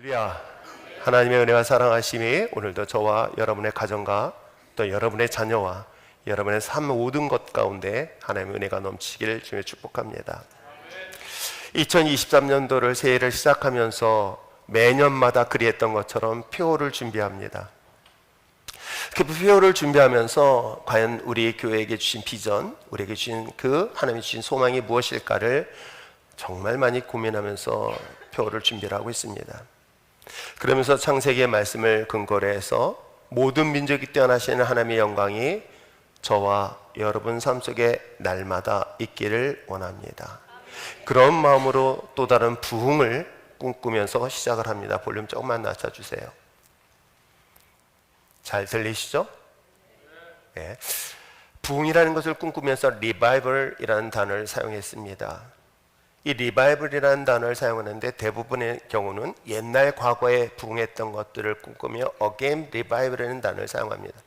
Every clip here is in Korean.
할렐루야. 하나님의 은혜와 사랑하심이 오늘도 저와 여러분의 가정과 또 여러분의 자녀와 여러분의 삶 모든 것 가운데 하나님의 은혜가 넘치기를 주님의 축복합니다. 2023년도를 새해를 시작하면서 매년마다 그리했던 것처럼 표를 준비합니다. 그 표를 준비하면서 과연 우리 교회에게 주신 비전, 우리에게 주신 그 하나님이 주신 소망이 무엇일까를 정말 많이 고민하면서 표를 준비를 하고 있습니다. 그러면서 창세기의 말씀을 근거로 해서 모든 민족이 뛰어나시는 하나님의 영광이 저와 여러분 삶 속에 날마다 있기를 원합니다. 그런 마음으로 또 다른 부흥을 꿈꾸면서 시작을 합니다. 볼륨 조금만 낮춰주세요. 잘 들리시죠? 네. 부흥이라는 것을 꿈꾸면서 리바이벌이라는 단어를 사용했습니다. 이 리바이벌이라는 단어를 사용하는데 대부분의 경우는 옛날 과거에 부흥했던 것들을 꿈꾸며 again revival이라는 단어를 사용합니다.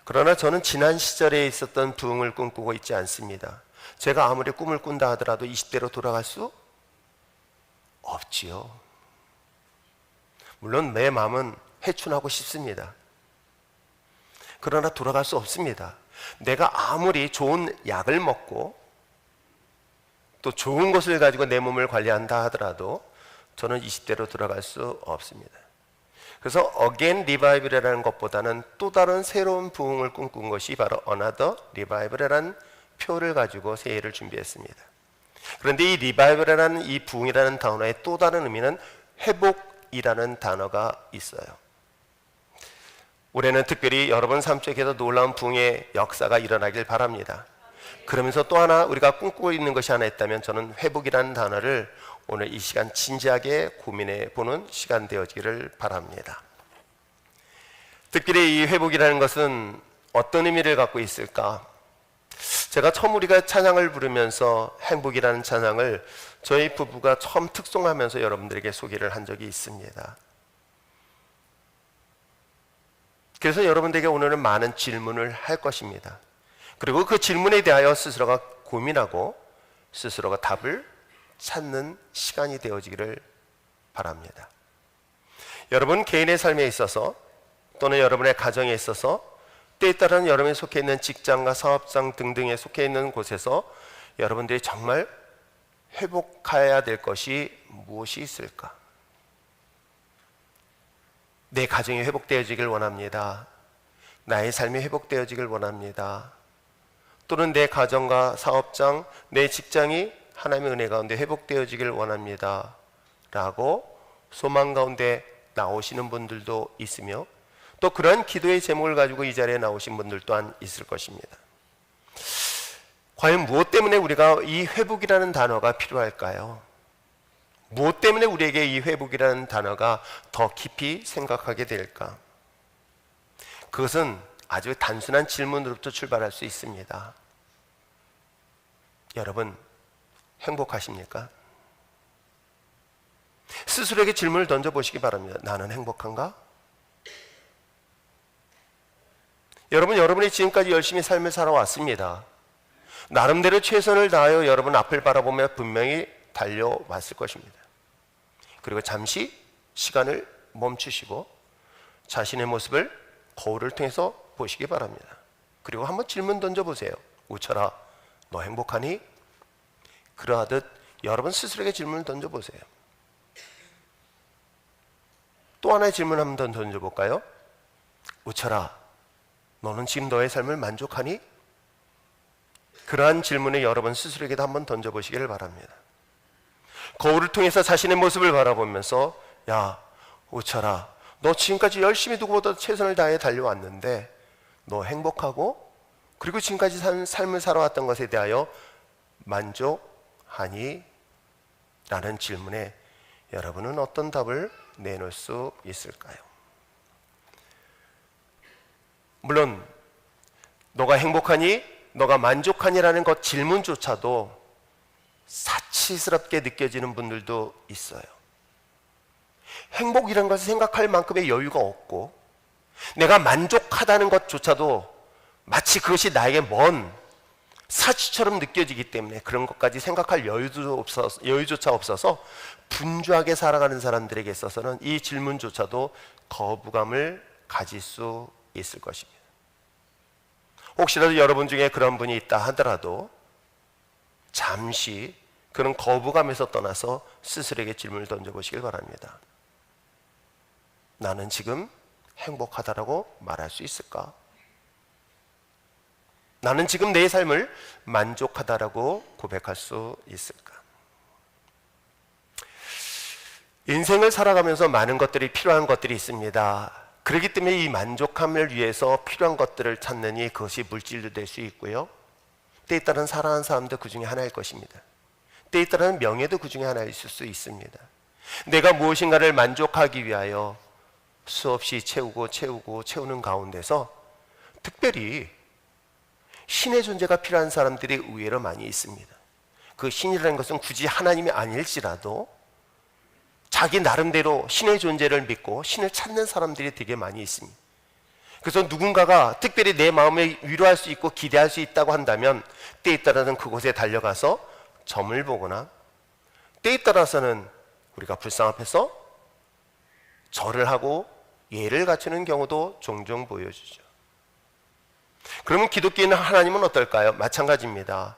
그러나 저는 지난 시절에 있었던 부흥을 꿈꾸고 있지 않습니다. 제가 아무리 꿈을 꾼다 하더라도 20대로 돌아갈 수 없지요. 물론 내 마음은 회춘하고 싶습니다. 그러나 돌아갈 수 없습니다. 내가 아무리 좋은 약을 먹고 또 좋은 것을 가지고 내 몸을 관리한다 하더라도 저는 20대로 돌아갈 수 없습니다. 그래서 again revival이라는 것보다는 또 다른 새로운 부흥을 꿈꾼 것이 바로 another revival이라는 표를 가지고 새해를 준비했습니다. 그런데 이 revival이라는 이 부흥이라는 단어의 또 다른 의미는 회복이라는 단어가 있어요. 올해는 특별히 여러분 삶 속에서 놀라운 부흥의 역사가 일어나길 바랍니다. 그러면서 또 하나 우리가 꿈꾸고 있는 것이 하나 있다면 저는 회복이라는 단어를 오늘 이 시간 진지하게 고민해 보는 시간 되어지기를 바랍니다. 특별히 이 회복이라는 것은 어떤 의미를 갖고 있을까? 제가 처음 우리가 찬양을 부르면서 행복이라는 찬양을 저희 부부가 처음 특송하면서 여러분들에게 소개를 한 적이 있습니다. 그래서 여러분들에게 오늘은 많은 질문을 할 것입니다. 그리고 그 질문에 대하여 스스로가 고민하고 스스로가 답을 찾는 시간이 되어지기를 바랍니다. 여러분 개인의 삶에 있어서 또는 여러분의 가정에 있어서 때에 따라는 여러분이 속해 있는 직장과 사업장 등등에 속해 있는 곳에서 여러분들이 정말 회복해야 될 것이 무엇이 있을까? 내 가정이 회복되어지길 원합니다. 나의 삶이 회복되어지길 원합니다. 또는 내 가정과 사업장, 내 직장이 하나님의 은혜 가운데 회복되어지길 원합니다 라고 소망 가운데 나오시는 분들도 있으며 또 그러한 기도의 제목을 가지고 이 자리에 나오신 분들 또한 있을 것입니다. 과연 무엇 때문에 우리가 이 회복이라는 단어가 필요할까요? 무엇 때문에 우리에게 이 회복이라는 단어가 더 깊이 생각하게 될까? 그것은 아주 단순한 질문으로부터 출발할 수 있습니다. 여러분, 행복하십니까? 스스로에게 질문을 던져보시기 바랍니다. 나는 행복한가? 여러분, 여러분이 지금까지 열심히 삶을 살아왔습니다. 나름대로 최선을 다하여 여러분 앞을 바라보며 분명히 달려왔을 것입니다. 그리고 잠시 시간을 멈추시고 자신의 모습을 거울을 통해서 보시기 바랍니다. 그리고 한번 질문 던져보세요. 우철아, 너 행복하니? 그러하듯 여러분 스스로에게 질문을 던져보세요. 또 하나의 질문 한번 던져볼까요? 우철아, 너는 지금 너의 삶을 만족하니? 그러한 질문을 여러분 스스로에게도 한번 던져보시기를 바랍니다. 거울을 통해서 자신의 모습을 바라보면서 야, 우철아, 너 지금까지 열심히 누구보다 최선을 다해 달려왔는데 너 행복하고 그리고 지금까지 삶을 살아왔던 것에 대하여 만족하니? 라는 질문에 여러분은 어떤 답을 내놓을 수 있을까요? 물론 너가 행복하니? 너가 만족하니? 라는 것 질문조차도 사치스럽게 느껴지는 분들도 있어요. 행복이라는 것을 생각할 만큼의 여유가 없고 내가 만족하다는 것조차도 마치 그것이 나에게 먼 사치처럼 느껴지기 때문에 그런 것까지 생각할 여유조차 없어서 분주하게 살아가는 사람들에게 있어서는 이 질문조차도 거부감을 가질 수 있을 것입니다. 혹시라도 여러분 중에 그런 분이 있다 하더라도 잠시 그런 거부감에서 떠나서 스스로에게 질문을 던져보시길 바랍니다. 나는 지금 행복하다라고 말할 수 있을까? 나는 지금 내 삶을 만족하다라고 고백할 수 있을까? 인생을 살아가면서 많은 것들이 필요한 것들이 있습니다. 그렇기 때문에 이 만족함을 위해서 필요한 것들을 찾느니 그것이 물질도 될 수 있고요, 때에 따른 사랑하는 사람도 그 중에 하나일 것입니다. 때에 따른 명예도 그 중에 하나일 수 있습니다. 내가 무엇인가를 만족하기 위하여 수없이 채우는 가운데서 특별히 신의 존재가 필요한 사람들이 의외로 많이 있습니다. 그 신이라는 것은 굳이 하나님이 아닐지라도 자기 나름대로 신의 존재를 믿고 신을 찾는 사람들이 되게 많이 있습니다. 그래서 누군가가 특별히 내 마음을 위로할 수 있고 기대할 수 있다고 한다면 때에 따라서는 그곳에 달려가서 점을 보거나, 때에 따라서는 우리가 불상 앞에서 절을 하고 예를 갖추는 경우도 종종 보여주죠. 그러면 기독교인 하나님은 어떨까요? 마찬가지입니다.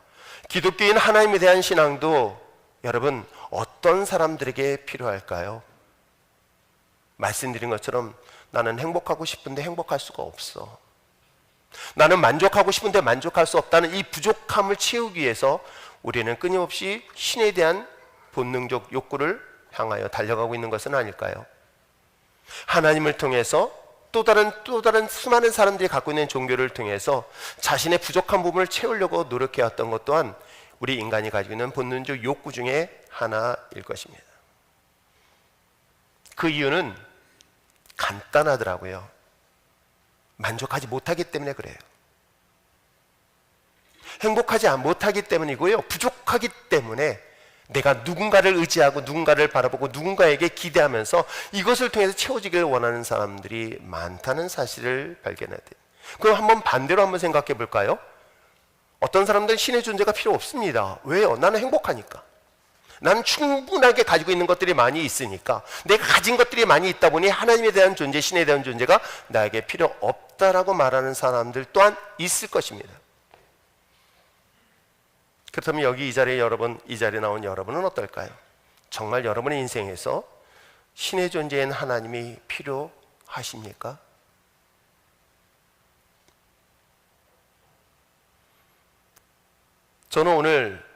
기독교인 하나님에 대한 신앙도 여러분 어떤 사람들에게 필요할까요? 말씀드린 것처럼 나는 행복하고 싶은데 행복할 수가 없어. 나는 만족하고 싶은데 만족할 수 없다는 이 부족함을 채우기 위해서 우리는 끊임없이 신에 대한 본능적 욕구를 향하여 달려가고 있는 것은 아닐까요? 하나님을 통해서 또 다른 수많은 사람들이 갖고 있는 종교를 통해서 자신의 부족한 부분을 채우려고 노력해왔던 것 또한 우리 인간이 가지고 있는 본능적 욕구 중에 하나일 것입니다. 그 이유는 간단하더라고요. 만족하지 못하기 때문에 그래요. 행복하지 못하기 때문이고요, 부족하기 때문에 내가 누군가를 의지하고 누군가를 바라보고 누군가에게 기대하면서 이것을 통해서 채워지기를 원하는 사람들이 많다는 사실을 발견해야 돼요. 그럼 한번 반대로 한번 생각해 볼까요? 어떤 사람들은 신의 존재가 필요 없습니다. 왜요? 나는 행복하니까. 나는 충분하게 가지고 있는 것들이 많이 있으니까, 내가 가진 것들이 많이 있다 보니 하나님에 대한 존재, 신에 대한 존재가 나에게 필요 없다라고 말하는 사람들 또한 있을 것입니다. 그렇다면 여기 이 자리에 나온 여러분은 어떨까요? 정말 여러분의 인생에서 신의 존재인 하나님이 필요하십니까? 저는 오늘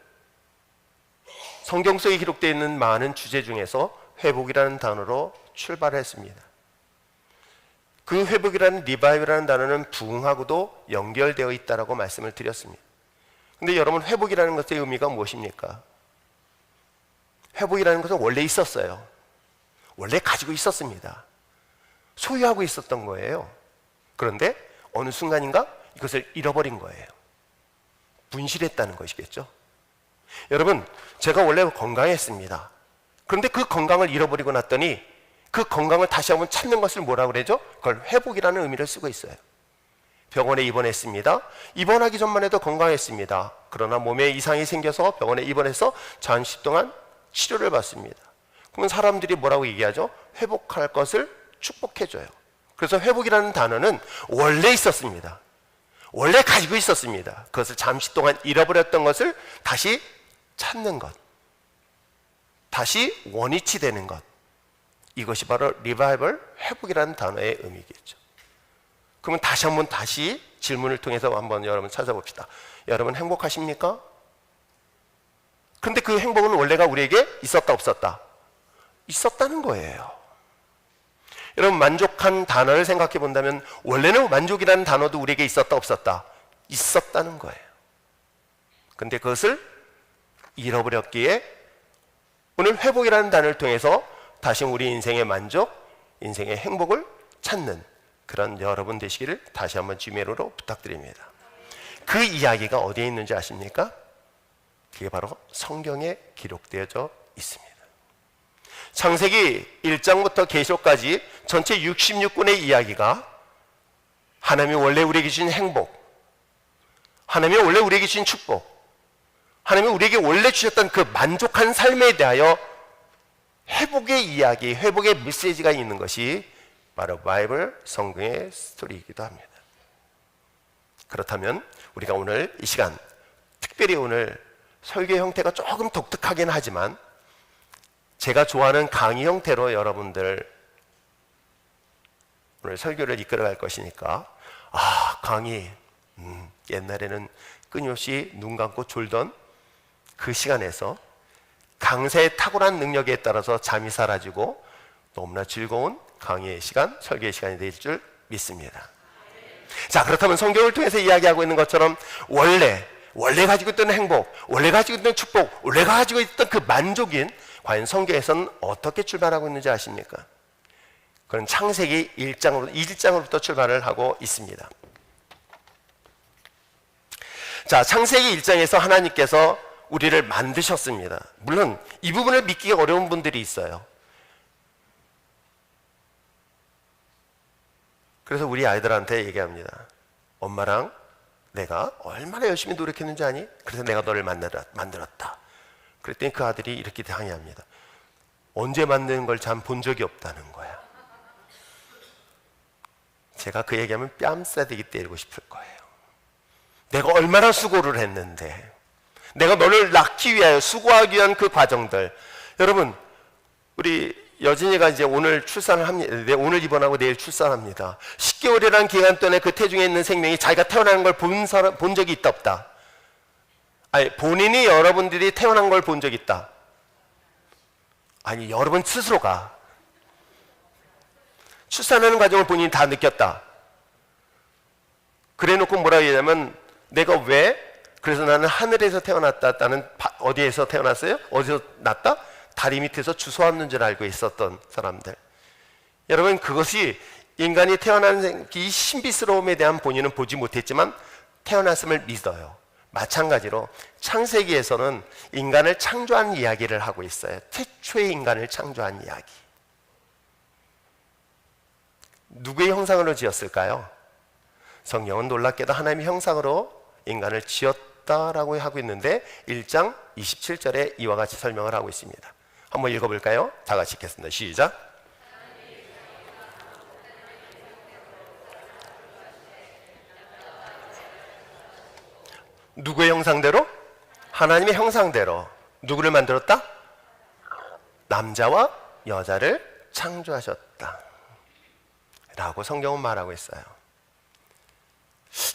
성경 속에 기록되어 있는 많은 주제 중에서 회복이라는 단어로 출발했습니다. 그 회복이라는 리바이브라는 단어는 부흥하고도 연결되어 있다라고 말씀을 드렸습니다. 근데 여러분, 회복이라는 것의 의미가 무엇입니까? 회복이라는 것은 원래 있었어요. 원래 가지고 있었습니다. 소유하고 있었던 거예요. 그런데 어느 순간인가 이것을 잃어버린 거예요. 분실했다는 것이겠죠. 여러분, 제가 원래 건강했습니다. 그런데 그 건강을 잃어버리고 났더니 그 건강을 다시 한번 찾는 것을 뭐라고 그러죠? 그걸 회복이라는 의미를 쓰고 있어요. 병원에 입원했습니다. 입원하기 전만 해도 건강했습니다. 그러나 몸에 이상이 생겨서 병원에 입원해서 잠시 동안 치료를 받습니다. 그러면 사람들이 뭐라고 얘기하죠? 회복할 것을 축복해줘요. 그래서 회복이라는 단어는 원래 있었습니다. 원래 가지고 있었습니다. 그것을 잠시 동안 잃어버렸던 것을 다시 찾는 것, 다시 원위치 되는 것, 이것이 바로 리바이벌, 회복이라는 단어의 의미겠죠. 그러면 다시 질문을 통해서 한번 여러분 찾아봅시다. 여러분 행복하십니까? 그런데 그 행복은 원래가 우리에게 있었다 없었다? 있었다는 거예요. 여러분, 만족한 단어를 생각해 본다면 원래는 만족이라는 단어도 우리에게 있었다 없었다? 있었다는 거예요. 그런데 그것을 잃어버렸기에 오늘 회복이라는 단어를 통해서 다시 우리 인생의 만족, 인생의 행복을 찾는 그런 여러분 되시기를 다시 한번 주의로 부탁드립니다. 그 이야기가 어디에 있는지 아십니까? 그게 바로 성경에 기록되어져 있습니다. 창세기 1장부터 계시록까지 전체 66권의 이야기가 하나님이 원래 우리에게 주신 행복, 하나님이 원래 우리에게 주신 축복, 하나님이 우리에게 원래 주셨던 그 만족한 삶에 대하여 회복의 이야기, 회복의 메시지가 있는 것이 바로 바이블 성경의 스토리이기도 합니다. 그렇다면 우리가 오늘 이 시간, 특별히 오늘 설교 형태가 조금 독특하긴 하지만 제가 좋아하는 강의 형태로 여러분들 오늘 설교를 이끌어갈 것이니까, 강의, 옛날에는 끊임없이 눈 감고 졸던 그 시간에서 강사의 탁월한 능력에 따라서 잠이 사라지고 너무나 즐거운 강의의 시간, 설교의 시간이 될 줄 믿습니다. 자, 그렇다면 성경을 통해서 이야기하고 있는 것처럼 원래 가지고 있던 행복, 원래 가지고 있던 축복, 원래 가지고 있던 그 만족인 과연 성경에서는 어떻게 출발하고 있는지 아십니까? 그건 창세기 1장으로부터 출발을 하고 있습니다. 자, 창세기 1장에서 하나님께서 우리를 만드셨습니다. 물론 이 부분을 믿기가 어려운 분들이 있어요. 그래서 우리 아이들한테 얘기합니다. 엄마랑 내가 얼마나 열심히 노력했는지 아니? 그래서 내가 너를 만들었다. 그랬더니 그 아들이 이렇게 항의합니다. 언제 만드는 걸 참 본 적이 없다는 거야. 제가 그 얘기하면 뺨싸대기 때리고 싶을 거예요. 내가 얼마나 수고를 했는데, 내가 너를 낳기 위하여 수고하기 위한 그 과정들. 여러분, 우리 여진이가 이제 오늘 출산을 합니다. 오늘 입원하고 내일 출산합니다. 10개월이라는 기간 동안에 그 태중에 있는 생명이 자기가 태어나는 걸 본 적이 있다 없다? 아니, 본인이 여러분들이 태어난 걸 본 적이 있다? 아니, 여러분 스스로가 출산하는 과정을 본인이 다 느꼈다. 그래 놓고 뭐라고 얘기하냐면, 내가 왜? 그래서 나는 하늘에서 태어났다. 나는 어디에서 태어났어요? 어디서 났다? 다리 밑에서 주워왔는 줄 알고 있었던 사람들. 여러분, 그것이 인간이 태어난 이 신비스러움에 대한 본인은 보지 못했지만 태어났음을 믿어요. 마찬가지로 창세기에서는 인간을 창조한 이야기를 하고 있어요. 태초의 인간을 창조한 이야기. 누구의 형상으로 지었을까요? 성경은 놀랍게도 하나님의 형상으로 인간을 지었다라고 하고 있는데 1장 27절에 이와 같이 설명을 하고 있습니다. 한번 읽어볼까요? 다 같이 읽겠습니다. 시작. 누구의 형상대로? 하나님의 형상대로. 누구를 만들었다? 남자와 여자를 창조하셨다 라고 성경은 말하고 있어요.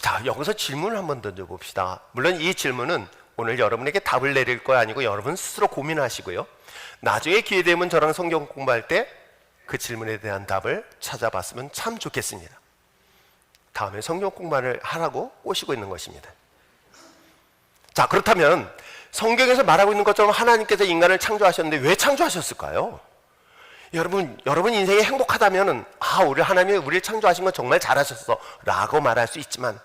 자, 여기서 질문을 한번 던져봅시다. 물론 이 질문은 오늘 여러분에게 답을 내릴 거 아니고 여러분 스스로 고민하시고요, 나중에 기회 되면 저랑 성경 공부할 때 그 질문에 대한 답을 찾아봤으면 참 좋겠습니다. 다음에 성경 공부를 하라고 꼬시고 있는 것입니다. 자, 그렇다면 성경에서 말하고 있는 것처럼 하나님께서 인간을 창조하셨는데 왜 창조하셨을까요? 여러분 인생이 행복하다면은, 우리 하나님이 우리를 창조하신 건 정말 잘하셨어 라고 말할 수 있지만,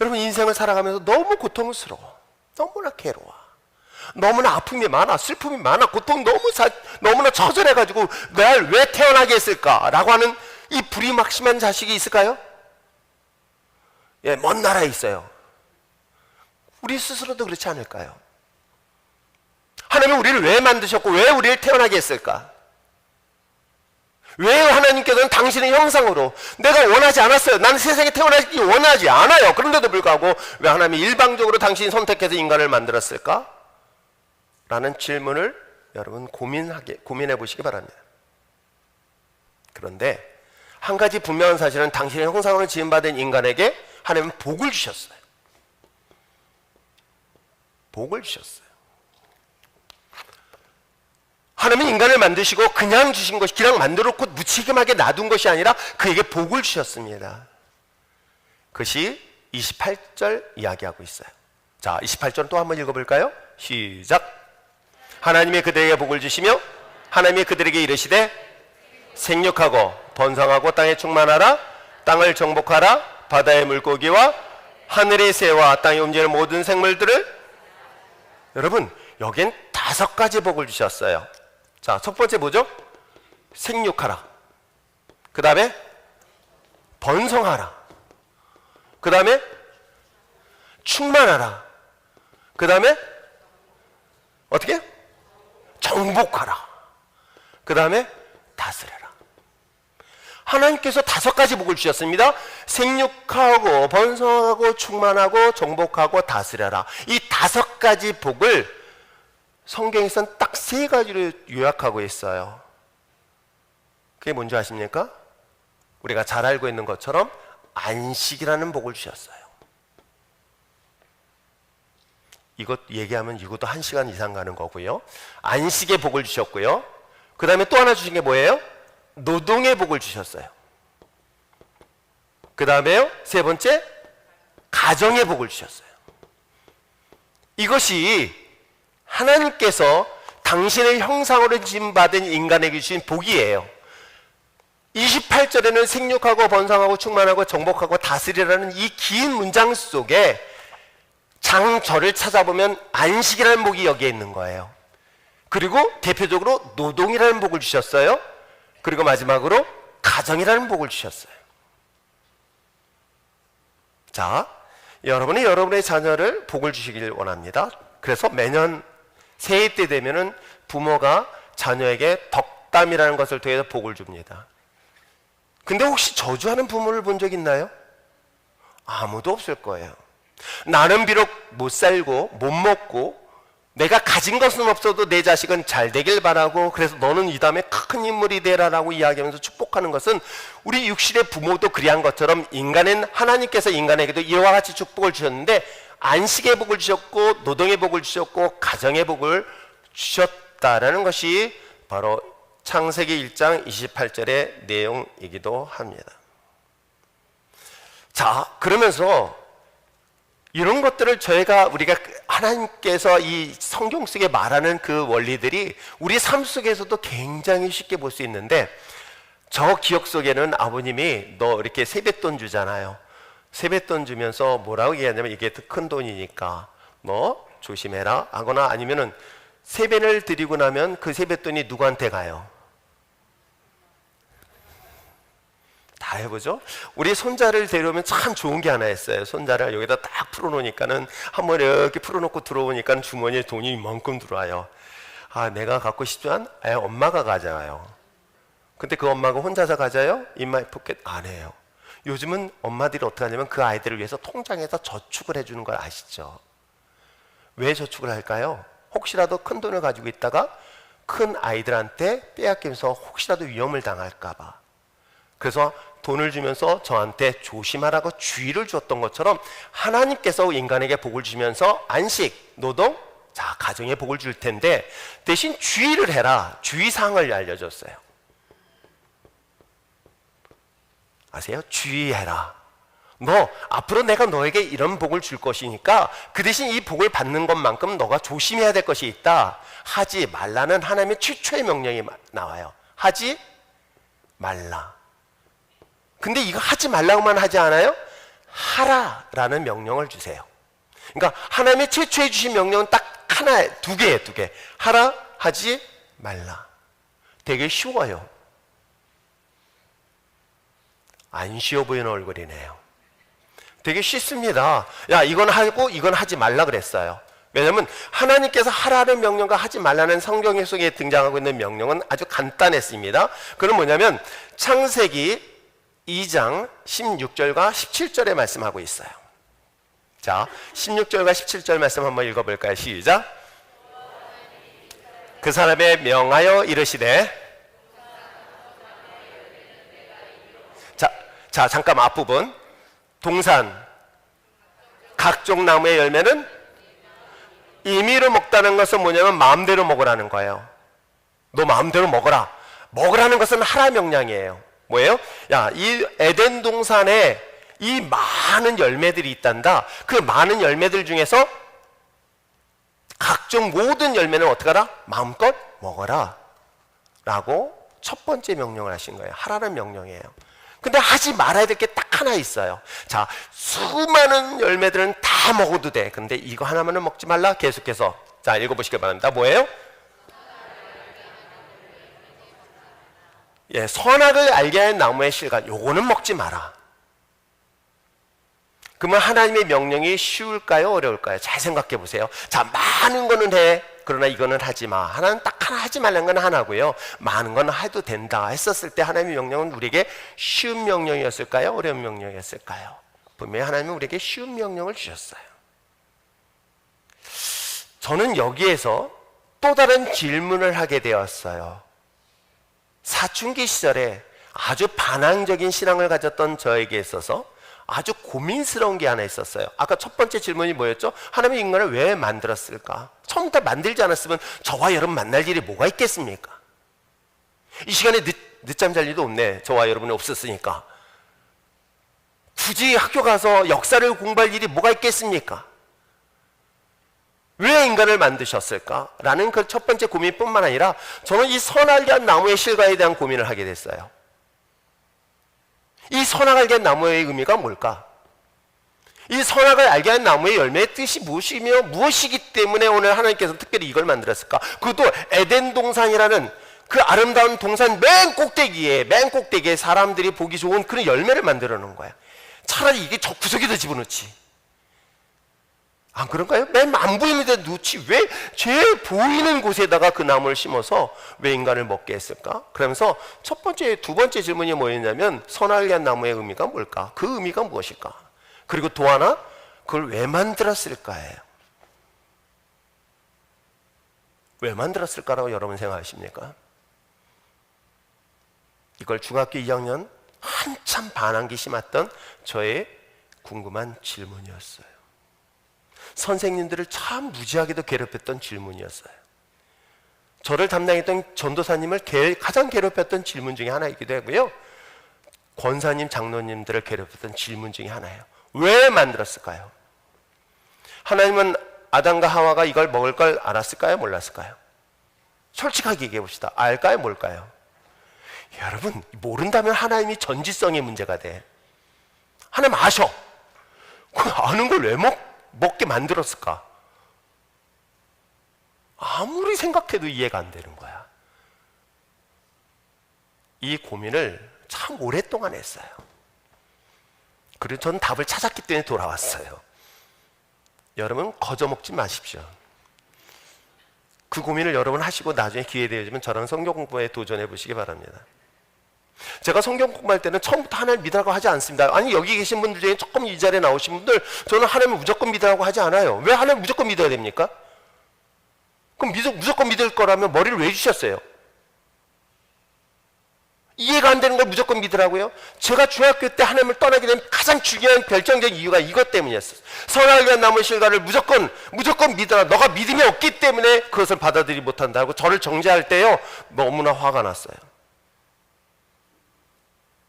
여러분 인생을 살아가면서 너무 고통스러워, 너무나 괴로워, 너무나 아픔이 많아, 슬픔이 많아, 고통이 너무나 처절해가지고 날 왜 태어나게 했을까 라고 하는 이 불이막심한 자식이 있을까요? 예, 먼 나라에 있어요. 우리 스스로도 그렇지 않을까요? 하나님은 우리를 왜 만드셨고 왜 우리를 태어나게 했을까? 왜 하나님께서는 당신의 형상으로, 내가 원하지 않았어요, 나는 세상에 태어나기 원하지 않아요, 그런데도 불구하고 왜 하나님이 일방적으로 당신이 선택해서 인간을 만들었을까? 라는 질문을 여러분 고민해 보시기 바랍니다. 그런데 한 가지 분명한 사실은 당신의 형상으로 지음받은 인간에게 하나님은 복을 주셨어요. 복을 주셨어요. 하나님은 인간을 만드시고 그냥 주신 것이, 그냥 만들어놓고 무책임하게 놔둔 것이 아니라 그에게 복을 주셨습니다. 그것이 28절 이야기하고 있어요. 자, 28절 또 한번 읽어볼까요? 시작. 하나님이 그들에게 복을 주시며 하나님이 그들에게 이르시되 생육하고 번성하고 땅에 충만하라, 땅을 정복하라, 바다의 물고기와 하늘의 새와 땅에 움직이는 모든 생물들을. 여러분, 여긴 5가지 복을 주셨어요. 자, 첫 번째 뭐죠? 생육하라. 그 다음에 번성하라. 그 다음에 충만하라. 그 다음에 어떻게? 정복하라. 그 다음에 다스려라. 하나님께서 5가지 복을 주셨습니다. 생육하고 번성하고 충만하고 정복하고 다스려라. 이 5가지 복을 성경에서는 딱 3가지로 요약하고 있어요. 그게 뭔지 아십니까? 우리가 잘 알고 있는 것처럼 안식이라는 복을 주셨어요. 이것 얘기하면 이것도 1시간 이상 가는 거고요. 안식의 복을 주셨고요. 그 다음에 또 하나 주신 게 뭐예요? 노동의 복을 주셨어요. 그 다음에요, 3번째, 가정의 복을 주셨어요. 이것이 하나님께서 당신의 형상으로 지음받은 인간에게 주신 복이에요. 28절에는 생육하고 번성하고 충만하고 정복하고 다스리라는 이 긴 문장 속에 장절을 찾아보면 안식이라는 복이 여기에 있는 거예요. 그리고 대표적으로 노동이라는 복을 주셨어요. 그리고 마지막으로 가정이라는 복을 주셨어요. 자, 여러분이 여러분의 자녀를 복을 주시길 원합니다. 그래서 매년 새해 때 되면은 부모가 자녀에게 덕담이라는 것을 통해서 복을 줍니다. 근데 혹시 저주하는 부모를 본 적 있나요? 아무도 없을 거예요. 나는 비록 못 살고 못 먹고 내가 가진 것은 없어도 내 자식은 잘 되길 바라고, 그래서 너는 이 다음에 큰 인물이 되라라고 이야기하면서 축복하는 것은 우리 육신의 부모도 그리한 것처럼 인간은 하나님께서 인간에게도 이와 같이 축복을 주셨는데 안식의 복을 주셨고 노동의 복을 주셨고 가정의 복을 주셨다라는 것이 바로 창세기 1장 28절의 내용이기도 합니다. 자, 그러면서 이런 것들을 우리가 하나님께서 이 성경 속에 말하는 그 원리들이 우리 삶 속에서도 굉장히 쉽게 볼 수 있는데, 저 기억 속에는 아버님이 너 이렇게 세뱃돈 주잖아요. 세뱃돈 주면서 뭐라고 얘기하냐면 이게 더 큰 돈이니까 너 조심해라 하거나, 아니면은 세뱃을 드리고 나면 그 세뱃돈이 누구한테 가요? 다 해보죠. 우리 손자를 데려오면 참 좋은 게 하나 있어요. 손자를 여기다 딱 풀어놓으니까는 한번 이렇게 풀어놓고 들어오니까 주머니에 돈이 이만큼 들어와요. 아, 내가 갖고 싶지만 엄마가 가져와요. 근데 그 엄마가 혼자서 가져요? 인마이 포켓 안 해요. 요즘은 엄마들이 어떻게 하냐면 그 아이들을 위해서 통장에서 저축을 해주는 걸 아시죠? 왜 저축을 할까요? 혹시라도 큰 돈을 가지고 있다가 큰 아이들한테 빼앗기면서 혹시라도 위험을 당할까 봐. 그래서 돈을 주면서 저한테 조심하라고 주의를 주었던 것처럼 하나님께서 인간에게 복을 주면서 안식, 노동, 자, 가정에 복을 줄 텐데 대신 주의를 해라, 주의사항을 알려줬어요. 아세요? 주의해라. 너 앞으로 내가 너에게 이런 복을 줄 것이니까 그 대신 이 복을 받는 것만큼 너가 조심해야 될 것이 있다. 하지 말라는 하나님의 최초의 명령이 나와요. 하지 말라. 근데 이거 하지 말라고만 하지 않아요? 하라라는 명령을 주세요. 그러니까 하나님의 최초에 주신 명령은 딱 하나, 두 개. 하라, 하지 말라. 되게 쉬워요. 안 쉬워 보이는 얼굴이네요. 되게 쉽습니다. 야, 이건 하고 이건 하지 말라 그랬어요. 왜냐하면 하나님께서 하라는 명령과 하지 말라는 성경 속에 등장하고 있는 명령은 아주 간단했습니다. 그건 뭐냐면 창세기 2장 16절과 17절에 말씀하고 있어요. 자, 16절과 17절 말씀 한번 읽어볼까요? 시작. 그 사람에 명하여 이르시되, 자, 잠깐 앞부분. 동산 각종 나무의 열매는 임의로 먹다는 것은 뭐냐면 마음대로 먹으라는 거예요. 너 마음대로 먹어라. 먹으라는 것은 하라 명령이에요. 뭐예요? 야, 이 에덴 동산에 이 많은 열매들이 있단다. 그 많은 열매들 중에서 각종 모든 열매는 어떻게 하라? 마음껏 먹어라 라고 첫 번째 명령을 하신 거예요. 하라는 명령이에요. 근데 하지 말아야 될 게 딱 하나 있어요. 자, 수많은 열매들은 다 먹어도 돼. 근데 이거 하나만은 먹지 말라. 계속해서 자, 읽어보시기 바랍니다. 뭐예요? 예, 선악을 알게 하는 나무의 실과 요거는 먹지 마라. 그러면 하나님의 명령이 쉬울까요? 어려울까요? 잘 생각해 보세요. 자, 많은 거는 해. 그러나 이거는 하지 마. 하나는 딱 하나 하지 말라는 건 하나고요. 많은 건 해도 된다 했었을 때 하나님의 명령은 우리에게 쉬운 명령이었을까요? 어려운 명령이었을까요? 분명히 하나님은 우리에게 쉬운 명령을 주셨어요. 저는 여기에서 또 다른 질문을 하게 되었어요. 사춘기 시절에 아주 반항적인 신앙을 가졌던 저에게 있어서 아주 고민스러운 게 하나 있었어요. 아까 첫 번째 질문이 뭐였죠? 하나님이 인간을 왜 만들었을까? 처음부터 만들지 않았으면 저와 여러분 만날 일이 뭐가 있겠습니까? 이 시간에 늦잠 잘 일도 없네. 저와 여러분이 없었으니까. 굳이 학교 가서 역사를 공부할 일이 뭐가 있겠습니까? 왜 인간을 만드셨을까? 라는 그 첫 번째 고민뿐만 아니라 저는 이 선악을 한 나무의 실과에 대한 고민을 하게 됐어요. 이 선악을 알게 한 나무의 의미가 뭘까? 이 선악을 알게 한 나무의 열매의 뜻이 무엇이며 무엇이기 때문에 오늘 하나님께서 특별히 이걸 만들었을까? 그것도 에덴 동산이라는 그 아름다운 동산 맨 꼭대기에 사람들이 보기 좋은 그런 열매를 만들어 놓은 거야. 차라리 이게 저 구석에다 집어넣지. 안 그런가요? 맨 안 보이는 데 놓지. 왜 제일 보이는 곳에다가 그 나무를 심어서 왜 인간을 먹게 했을까? 그러면서 두 번째 질문이 뭐였냐면 선악을 위한 나무의 의미가 뭘까? 그 의미가 무엇일까? 그리고 또 하나, 그걸 왜 만들었을까예요. 왜 만들었을까라고 여러분 생각하십니까? 이걸 중학교 2학년 한참 반항기 심했던 저의 궁금한 질문이었어요. 선생님들을 참 무지하게도 괴롭혔던 질문이었어요. 저를 담당했던 전도사님을 가장 괴롭혔던 질문 중에 하나이기도 하고요. 권사님, 장로님들을 괴롭혔던 질문 중에 하나예요. 왜 만들었을까요? 하나님은 아담과 하와가 이걸 먹을 걸 알았을까요? 몰랐을까요? 솔직하게 얘기해 봅시다. 알까요? 뭘까요? 여러분, 모른다면 하나님이 전지성의 문제가 돼. 하나님 아셔. 그 아는 걸 왜 먹게 만들었을까? 아무리 생각해도 이해가 안 되는 거야. 이 고민을 참 오랫동안 했어요. 그리고 전 답을 찾았기 때문에 돌아왔어요. 여러분 거저 먹지 마십시오. 그 고민을 여러분 하시고 나중에 기회 되어지면 저랑 성경 공부에 도전해 보시기 바랍니다. 제가 성경 공부할 때는 처음부터 하나님 믿으라고 하지 않습니다. 아니, 여기 계신 분들 중에 조금 이 자리에 나오신 분들, 저는 하나님을 무조건 믿으라고 하지 않아요. 왜 하나님을 무조건 믿어야 됩니까? 그럼 무조건 믿을 거라면 머리를 왜 주셨어요? 이해가 안 되는 걸 무조건 믿으라고요? 제가 중학교 때 하나님을 떠나게 된 가장 중요한 결정적 이유가 이것 때문이었어요. 선악을 위한 나무 실과를 무조건 믿어라. 너가 믿음이 없기 때문에 그것을 받아들이지 못한다고 저를 정죄할 때요, 너무나 화가 났어요.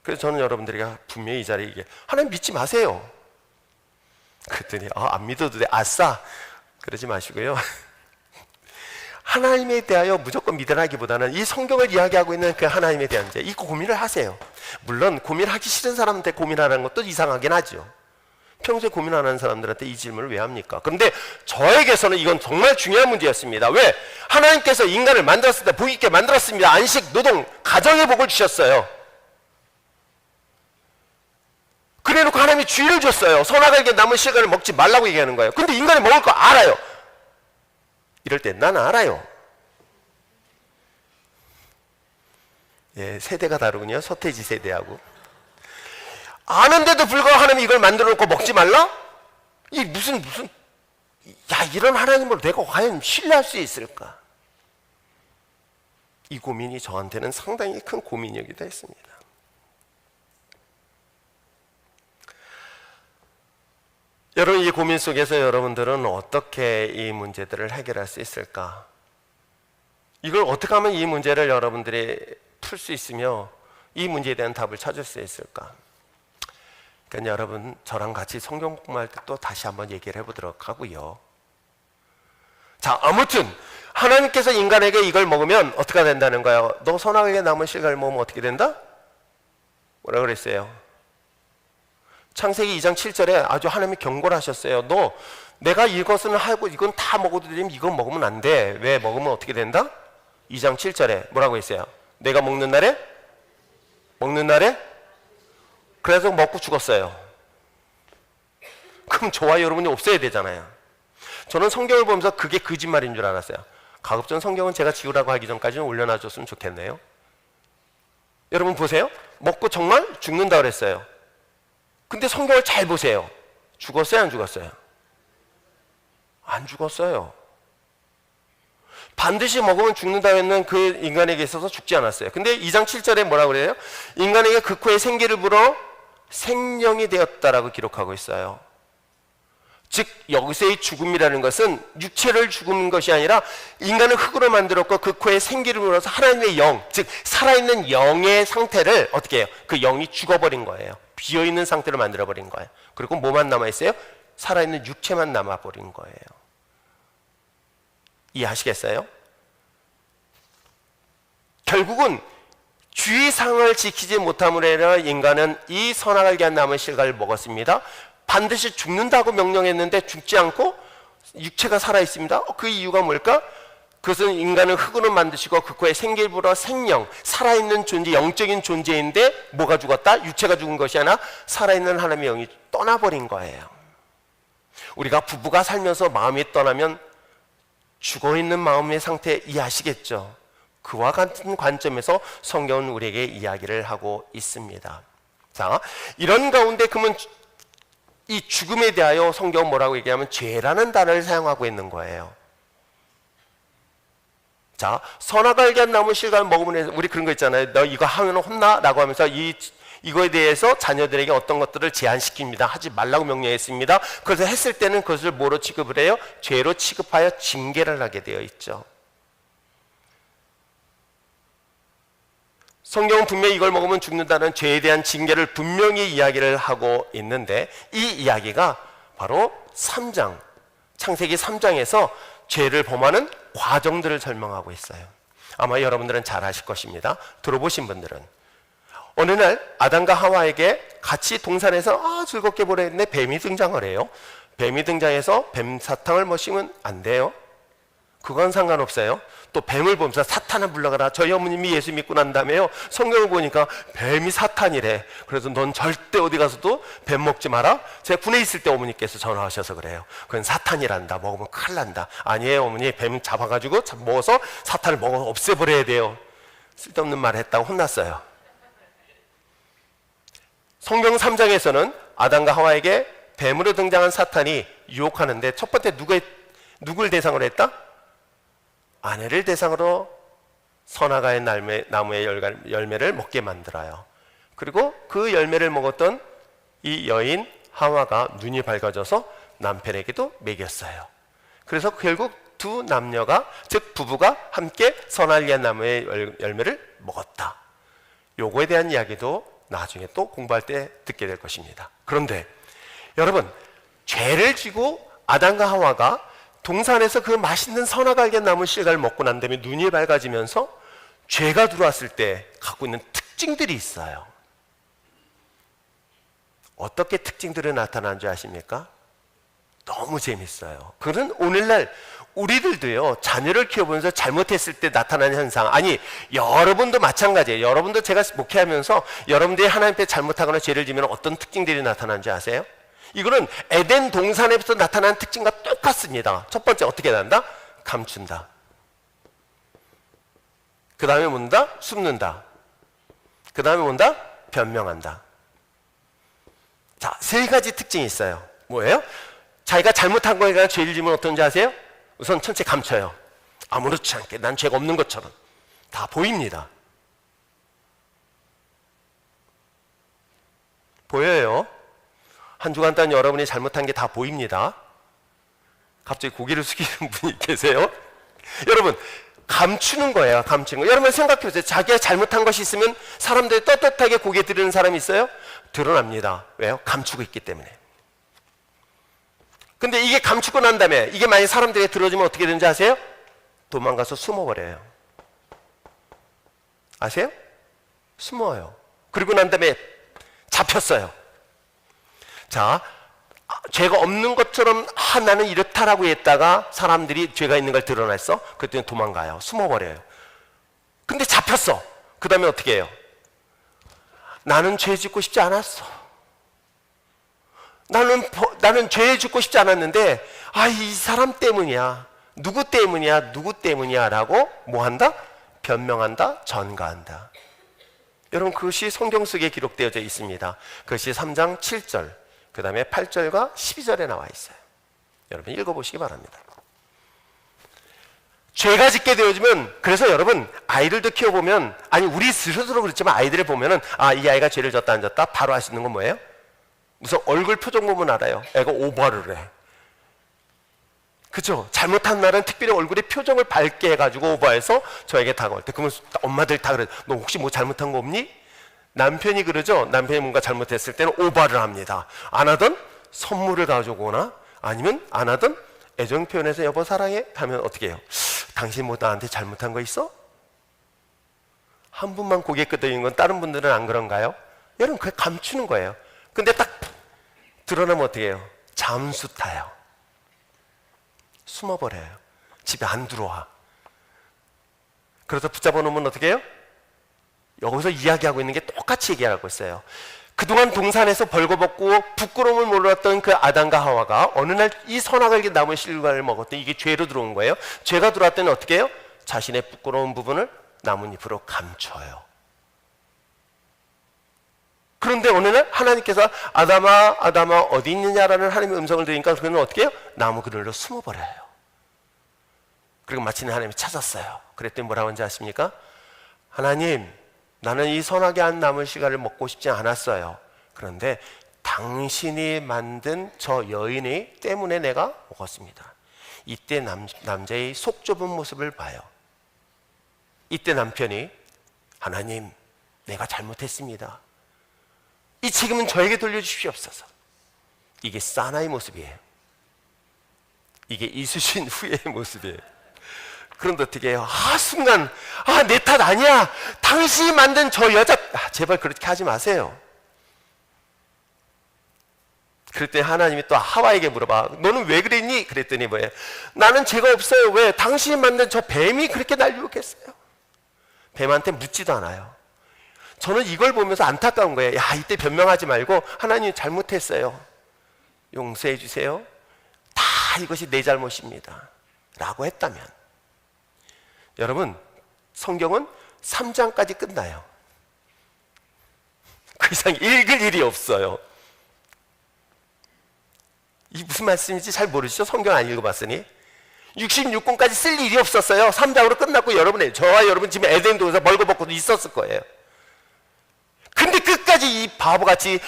그래서 저는 여러분들에게 분명히 이 자리에 얘기해요. 하나님 믿지 마세요. 그랬더니 안 믿어도 돼. 아싸. 그러지 마시고요. 하나님에 대하여 무조건 믿으라기보다는 이 성경을 이야기하고 있는 그 하나님에 대한 이 고민을 하세요. 물론 고민하기 싫은 사람한테 고민하라는 것도 이상하긴 하죠. 평소에 고민 안 하는 사람들한테 이 질문을 왜 합니까? 그런데 저에게서는 이건 정말 중요한 문제였습니다. 왜? 하나님께서 인간을 만들었을 때 복 있게 만들었습니다. 안식, 노동, 가정의 복을 주셨어요. 그래놓고 하나님이 주의를 줬어요. 선악을 알게 남은 실과를 먹지 말라고 얘기하는 거예요. 근데 인간이 먹을 거 알아요. 이럴 때 난 알아요. 예, 세대가 다르군요. 서태지 세대하고. 아는데도 불구하고 하나님이 이걸 만들어 놓고 먹지 말라? 이 무슨 이런 하나님을 내가 과연 신뢰할 수 있을까? 이 고민이 저한테는 상당히 큰 고민이기도 했습니다. 여러분, 이 고민 속에서 여러분들은 어떻게 이 문제들을 해결할 수 있을까? 이걸 어떻게 하면 이 문제를 여러분들이 풀 수 있으며 이 문제에 대한 답을 찾을 수 있을까? 그러니까 여러분, 저랑 같이 성경 공부할 때 또 다시 한번 얘기를 해보도록 하고요. 자, 아무튼 하나님께서 인간에게 이걸 먹으면 어떻게 된다는 거예요? 너 선악을 위해 남은 실과를 먹으면 어떻게 된다? 뭐라 그랬어요? 창세기 2장 7절에 아주 하나님이 경고를 하셨어요. 너 내가 이것은 하고 이건 다 먹어도 되면 이건 먹으면 안 돼. 왜? 먹으면 어떻게 된다? 2장 7절에 뭐라고 했어요? 내가 먹는 날에 그래서 먹고 죽었어요. 그럼 저와 여러분이 없어야 되잖아요. 저는 성경을 보면서 그게 거짓말인 줄 알았어요. 가급적 성경은 제가 지우라고 하기 전까지는 올려놔줬으면 좋겠네요. 여러분 보세요. 먹고 정말 죽는다 그랬어요. 근데 성경을 잘 보세요. 죽었어요, 안 죽었어요? 안 죽었어요. 반드시 먹으면 죽는다고 했는 그 인간에게 있어서 죽지 않았어요. 근데 2장 7절에 뭐라고 그래요? 인간에게 그 코에 생기를 불어 생명이 되었다라고 기록하고 있어요. 즉 여기서의 죽음이라는 것은 육체를 죽은 것이 아니라 인간을 흙으로 만들었고 그 코에 생기를 불어서 하나님의 영, 즉 살아있는 영의 상태를 어떻게 해요? 그 영이 죽어버린 거예요. 비어있는 상태로 만들어버린 거예요. 그리고 뭐만 남아있어요? 살아있는 육체만 남아버린 거예요. 이해하시겠어요? 결국은 주의사항을 지키지 못함으로 인해 인간은 이 선악을 한 나무의 실과를 먹었습니다. 반드시 죽는다고 명령했는데 죽지 않고 육체가 살아있습니다. 그 이유가 뭘까? 그것은 인간을 흙으로 만드시고 그 코에 생기를 불어 생명, 살아있는 존재, 영적인 존재인데 뭐가 죽었다? 육체가 죽은 것이 아니라 살아있는 하나님의 영이 떠나버린 거예요. 우리가 부부가 살면서 마음이 떠나면 죽어있는 마음의 상태 이해하시겠죠? 그와 같은 관점에서 성경은 우리에게 이야기를 하고 있습니다. 자, 이런 가운데 그러면 이 죽음에 대하여 성경은 뭐라고 얘기하면 죄라는 단어를 사용하고 있는 거예요. 자, 선악을 알게 한 나무 실과를 먹으면 우리 그런 거 있잖아요. 너 이거 하면 혼나? 라고 하면서 이거에 대해서 자녀들에게 어떤 것들을 제한시킵니다. 하지 말라고 명령했습니다. 그래서 했을 때는 그것을 뭐로 취급을 해요? 죄로 취급하여 징계를 하게 되어 있죠. 성경은 분명히 이걸 먹으면 죽는다는 죄에 대한 징계를 분명히 이야기를 하고 있는데 이 이야기가 바로 3장, 창세기 3장에서 죄를 범하는 과정들을 설명하고 있어요. 아마 여러분들은 잘 아실 것입니다. 들어보신 분들은 어느 날 아담과 하와에게 같이 동산에서 즐겁게 보냈는데 뱀이 등장을 해요. 뱀이 등장해서 뱀 사탕을 먹으면 안 돼요. 그건 상관없어요. 또 뱀을 보면서 사탄을 불러가라. 저희 어머님이 예수 믿고 난 다음에요. 성경을 보니까 뱀이 사탄이래. 그래서 넌 절대 어디 가서도 뱀 먹지 마라. 제가 군에 있을 때 어머니께서 전화하셔서 그래요. 그건 사탄이란다. 먹으면 큰일 난다. 아니에요 어머니. 뱀 잡아가지고 먹어서 사탄을 먹어 없애버려야 돼요. 쓸데없는 말 했다고 혼났어요. 성경 3장에서는 아담과 하와에게 뱀으로 등장한 사탄이 유혹하는데 첫 번째 누굴 대상으로 했다? 아내를 대상으로 선악과의 나무의 열매를 먹게 만들어요. 그리고 그 열매를 먹었던 이 여인 하와가 눈이 밝아져서 남편에게도 먹였어요. 그래서 결국 두 남녀가 즉 부부가 함께 선악과의 나무의 열매를 먹었다. 요거에 대한 이야기도 나중에 또 공부할 때 듣게 될 것입니다. 그런데 여러분, 죄를 지고 아담과 하와가 동산에서 그 맛있는 선악을 알게 나무 씨앗을 먹고 난 다음에 눈이 밝아지면서 죄가 들어왔을 때 갖고 있는 특징들이 있어요. 어떻게 특징들이 나타나는지 아십니까? 너무 재밌어요. 그건 오늘날 우리들도요, 자녀를 키워보면서 잘못했을 때 나타나는 현상, 아니 여러분도 마찬가지예요. 여러분도 제가 목회하면서 여러분들이 하나님 앞에 잘못하거나 죄를 지면 어떤 특징들이 나타나는지 아세요? 이거는 에덴 동산에서 나타나는 특징과 똑같습니다. 첫 번째 어떻게 난다? 감춘다. 그 다음에 뭔다? 숨는다. 그 다음에 뭔다? 변명한다. 자, 세 가지 특징이 있어요. 뭐예요? 자기가 잘못한 거에 대한 죄를 지면 어떤지 아세요? 우선 첫째 감춰요. 아무렇지 않게 난 죄가 없는 것처럼 다 보입니다. 보여요. 한 주간 동안 여러분이 잘못한 게 다 보입니다. 갑자기 고개를 숙이는 분이 계세요. 여러분, 감추는 거예요. 감추는 거. 여러분 생각해 보세요. 자기가 잘못한 것이 있으면 사람들이 떳떳하게 고개 들으는 사람이 있어요? 드러납니다. 왜요? 감추고 있기 때문에. 근데 이게 감추고 난 다음에 이게 만약 사람들에게 들어지면 어떻게 되는지 아세요? 도망가서 숨어버려요. 아세요? 숨어요. 그리고 난 다음에 잡혔어요. 자, 죄가 없는 것처럼 나는 이렇다라고 했다가 사람들이 죄가 있는 걸 드러냈어? 그때는 도망가요. 숨어버려요. 근데 잡혔어. 그 다음에 어떻게 해요? 나는 죄 짓고 싶지 않았어. 나는 죄에 죽고 싶지 않았는데 이 사람 때문이야, 누구 때문이야 라고 뭐 한다? 변명한다, 전가한다. 여러분, 그것이 성경 속에 기록되어져 있습니다. 그것이 3장 7절, 그 다음에 8절과 12절에 나와 있어요. 여러분 읽어보시기 바랍니다. 죄가 짓게 되어지면, 그래서 여러분 아이들도 키워보면, 아니 우리 스스로도 그렇지만 아이들을 보면은 이 아이가 죄를 졌다 안 졌다 바로 알 수 있는 건 뭐예요? 무슨 얼굴 표정 보면 알아요. 애가 오버를 해. 그죠? 잘못한 날은 특별히 얼굴에 표정을 밝게 해가지고 오버해서 저에게 다가올 때, 그러면 엄마들 다 그래. 너 혹시 뭐 잘못한 거 없니? 남편이 그러죠. 남편이 뭔가 잘못했을 때는 오버를 합니다. 안 하던 선물을 가져오거나, 아니면 안 하던 애정 표현해서 여보 사랑해 하면 어떻게 해요? 당신 뭐 나한테 잘못한 거 있어? 한 분만 고개 끄덕이는 건 다른 분들은 안 그런가요? 여러분 그게 감추는 거예요. 근데 딱 드러나면 어떻게 해요? 잠수 타요. 숨어버려요. 집에 안 들어와. 그래서 붙잡아 놓으면 어떻게 해요? 여기서 이야기하고 있는 게 똑같이 얘기하고 있어요. 그동안 동산에서 벌거벗고 부끄러움을 몰랐던 그 아담과 하와가 어느 날 이 선악을 나무의 실과를 먹었더니 이게 죄로 들어온 거예요. 죄가 들어왔더니 어떻게 해요? 자신의 부끄러운 부분을 나뭇잎으로 감춰요. 그런데 어느 날 하나님께서 아담아 어디 있느냐라는 하나님의 음성을 들으니까 그는 어떻게 해요? 나무 그늘로 숨어버려요. 그리고 마침내 하나님이 찾았어요. 그랬더니 뭐라고 하는지 아십니까? 하나님, 나는 이 선악의 한 나무 씨가를 먹고 싶지 않았어요. 그런데 당신이 만든 저 여인이 때문에 내가 먹었습니다. 이때 남자의 속 좁은 모습을 봐요. 이때 남편이 하나님, 내가 잘못했습니다. 이 책임은 저에게 돌려주시옵소서. 이게 사나의 모습이에요. 이게 이수신 후의 모습이에요. 그런데 어떻게 해요? 순간 내 탓 아니야, 당신이 만든 저 여자, 제발 그렇게 하지 마세요. 그랬더니 하나님이 또 하와에게 물어봐. 너는 왜 그랬니? 그랬더니 뭐예요? 나는 죄가 없어요. 왜? 당신이 만든 저 뱀이 그렇게 날 유혹했어요. 뱀한테 묻지도 않아요. 저는 이걸 보면서 안타까운 거예요. 이때 변명하지 말고 하나님 잘못했어요, 용서해 주세요, 다 이것이 내 잘못입니다 라고 했다면, 여러분 성경은 3장까지 끝나요. 그 이상 읽을 일이 없어요. 이 무슨 말씀인지 잘 모르시죠? 성경 안 읽어봤으니. 66권까지 쓸 일이 없었어요. 3장으로 끝났고 저와 여러분 집에 에덴 동에서 벌거벗고도 있었을 거예요. 근데 끝까지 이 바보같이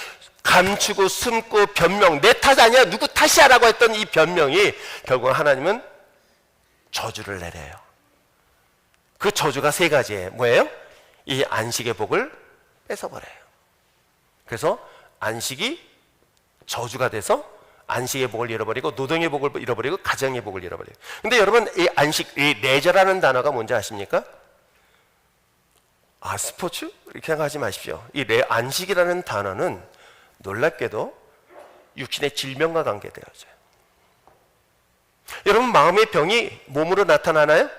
감추고 숨고 변명, 내 탓 아니야, 누구 탓이야 라고 했던 이 변명이 결국 하나님은 저주를 내려요. 그 저주가 세 가지예요. 뭐예요? 이 안식의 복을 뺏어버려요. 그래서 안식이 저주가 돼서 안식의 복을 잃어버리고, 노동의 복을 잃어버리고, 가정의 복을 잃어버려요. 근데 여러분 이 안식, 이 레저라는 단어가 뭔지 아십니까? 스포츠? 이렇게 생각하지 마십시오. 이 안식이라는 단어는 놀랍게도 육신의 질병과 관계되어져요. 여러분 마음의 병이 몸으로 나타나나요?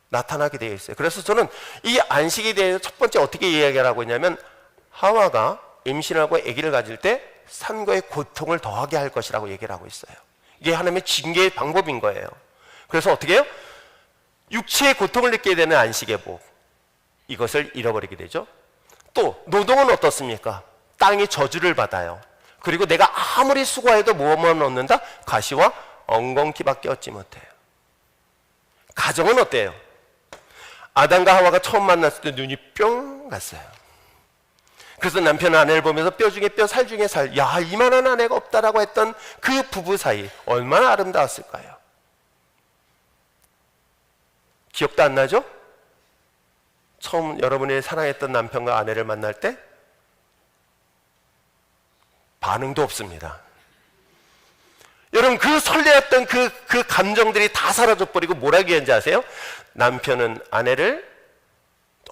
나타나게 되어 있어요. 그래서 저는 이 안식에 대해서 첫 번째 어떻게 이야기를 하고 있냐면, 하와가 임신하고 아기를 가질 때 산거의 고통을 더하게 할 것이라고 얘기를 하고 있어요. 이게 하나님의 징계의 방법인 거예요. 그래서 어떻게 해요? 육체의 고통을 느끼게 되는 안식의 복, 이것을 잃어버리게 되죠. 또 노동은 어떻습니까? 땅이 저주를 받아요. 그리고 내가 아무리 수고해도 뭐만 얻는다? 가시와 엉겅퀴밖에 얻지 못해요. 가정은 어때요? 아담과 하와가 처음 만났을 때 눈이 뿅 갔어요. 그래서 남편은 아내를 보면서 뼈 중에 뼈, 살 중에 살, 이만한 아내가 없다라고 했던 그 부부 사이 얼마나 아름다웠을까요? 기억도 안 나죠? 처음 여러분이 사랑했던 남편과 아내를 만날 때 반응도 없습니다. 여러분 그 설레었던 그 감정들이 다 사라져버리고 뭐라고 했는지 아세요? 남편은 아내를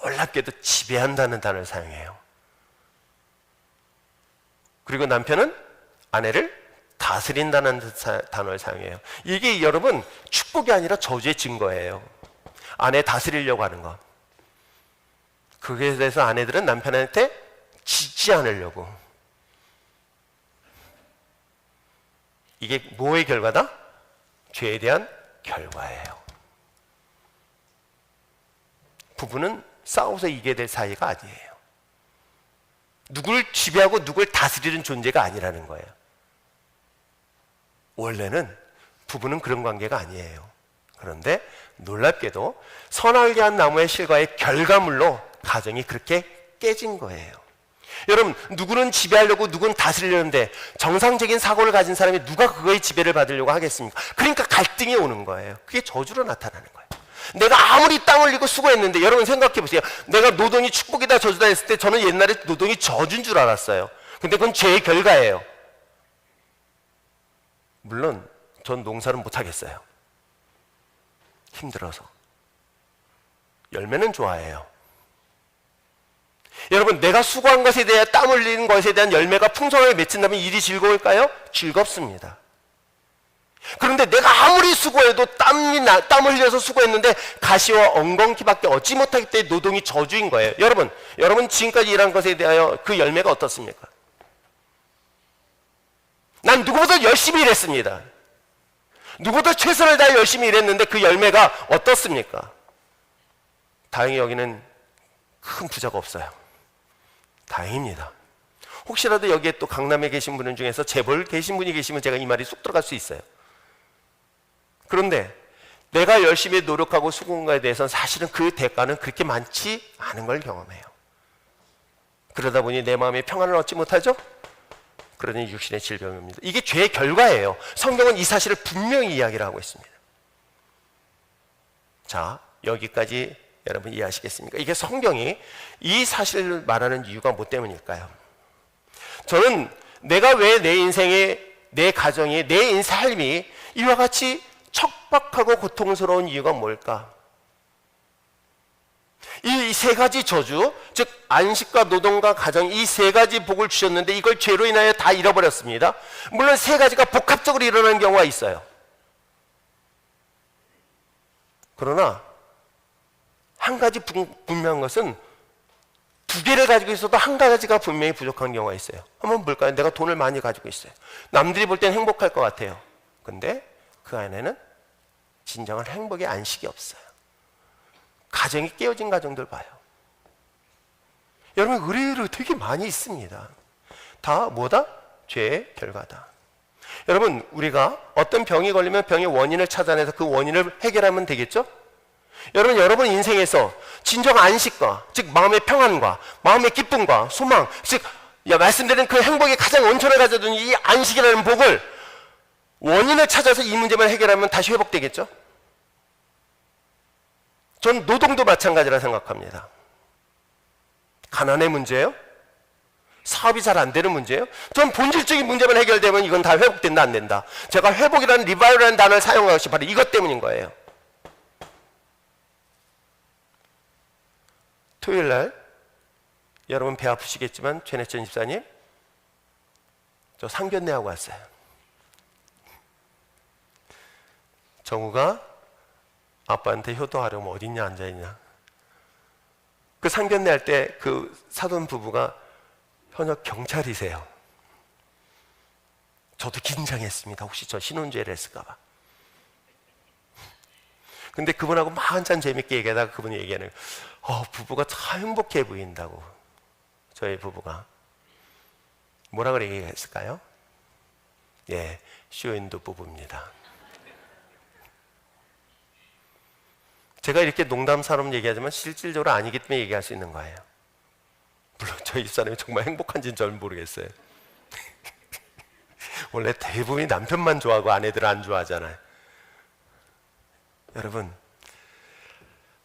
놀랍게도 지배한다는 단어를 사용해요. 그리고 남편은 아내를 다스린다는 단어를 사용해요. 이게 여러분 축복이 아니라 저주의 증거예요. 아내 다스리려고 하는 것. 그에 대해서 아내들은 남편한테 지지 않으려고. 이게 뭐의 결과다? 죄에 대한 결과예요. 부부는 싸워서 이겨야 될 사이가 아니에요. 누굴 지배하고 누굴 다스리는 존재가 아니라는 거예요. 원래는 부부는 그런 관계가 아니에요. 그런데 놀랍게도 선악을 한 나무의 실과의 결과물로 가정이 그렇게 깨진 거예요. 여러분, 누구는 지배하려고 누구는 다스리려는데 정상적인 사고를 가진 사람이 누가 그거의 지배를 받으려고 하겠습니까? 그러니까 갈등이 오는 거예요. 그게 저주로 나타나는 거예요. 내가 아무리 땀 흘리고 수고했는데, 여러분 생각해 보세요. 내가 노동이 축복이다 저주다 했을 때 저는 옛날에 노동이 저주인 줄 알았어요. 근데 그건 죄의 결과예요. 물론 전 농사는 못 하겠어요. 힘들어서. 열매는 좋아해요. 여러분, 내가 수고한 것에 대해 땀 흘리는 것에 대한 열매가 풍성하게 맺힌다면 일이 즐거울까요? 즐겁습니다. 그런데 내가 아무리 수고해도 땀 흘려서 수고했는데 가시와 엉겅퀴밖에 얻지 못하기 때문에 노동이 저주인 거예요. 여러분 지금까지 일한 것에 대하여 그 열매가 어떻습니까? 난 누구보다 열심히 일했습니다. 누구보다 최선을 다해 열심히 일했는데 그 열매가 어떻습니까? 다행히 여기는 큰 부자가 없어요. 다행입니다. 혹시라도 여기에 또 강남에 계신 분들 중에서 재벌 계신 분이 계시면 제가 이 말이 쏙 들어갈 수 있어요. 그런데 내가 열심히 노력하고 수고한 것에 대해서는 사실은 그 대가는 그렇게 많지 않은 걸 경험해요. 그러다 보니 내 마음에 평안을 얻지 못하죠? 그러니 육신의 질병입니다. 이게 죄의 결과예요. 성경은 이 사실을 분명히 이야기를 하고 있습니다. 자, 여기까지 여러분 이해하시겠습니까? 이게 성경이 이 사실을 말하는 이유가 뭐 때문일까요? 저는 내가 왜 내 인생에, 내 가정이, 내 삶이 이와 같이 척박하고 고통스러운 이유가 뭘까? 이 세 가지 저주, 즉 안식과 노동과 가정, 이 세 가지 복을 주셨는데 이걸 죄로 인하여 다 잃어버렸습니다. 물론 세 가지가 복합적으로 일어나는 경우가 있어요. 그러나 한 가지 분명한 것은 두 개를 가지고 있어도 한 가지가 분명히 부족한 경우가 있어요. 한번 볼까요? 내가 돈을 많이 가지고 있어요. 남들이 볼 땐 행복할 것 같아요. 근데 그 안에는 진정한 행복의 안식이 없어요. 가정이 깨어진 가정들 봐요. 여러분, 의외로 되게 많이 있습니다. 다 뭐다? 죄의 결과다. 여러분, 우리가 어떤 병이 걸리면 병의 원인을 찾아내서 그 원인을 해결하면 되겠죠? 여러분 인생에서 진정 안식과, 즉 마음의 평안과 마음의 기쁨과 소망, 즉 말씀드린 그 행복의 가장 원천을 가져둔 이 안식이라는 복을 원인을 찾아서 이 문제만 해결하면 다시 회복되겠죠? 전 노동도 마찬가지라 생각합니다. 가난의 문제예요? 사업이 잘 안 되는 문제예요? 전 본질적인 문제만 해결되면 이건 다 회복된다 안 된다. 제가 회복이라는 리바이럴이라는 단어를 사용한 것이 바로 이것 때문인 거예요. 토요일 날 여러분 배 아프시겠지만 최내천 집사님 저 상견례하고 왔어요. 정우가 아빠한테 효도하려면 어딨냐 앉아있냐. 그 상견례 할 때 그 사돈 부부가 현역 경찰이세요. 저도 긴장했습니다. 혹시 저 신혼죄를 했을까 봐. 근데 그분하고 막 한참 재밌게 얘기하다가 그분이 얘기하는 부부가 참 행복해 보인다고. 저희 부부가 뭐라 그래 얘기했을까요? 예, 쇼윈도 부부입니다. 제가 이렇게 농담처럼 얘기하지만 실질적으로 아니기 때문에 얘기할 수 있는 거예요. 물론 저희 집사람이 정말 행복한지는 잘 모르겠어요. 원래 대부분이 남편만 좋아하고 아내들은 안 좋아하잖아요. 여러분,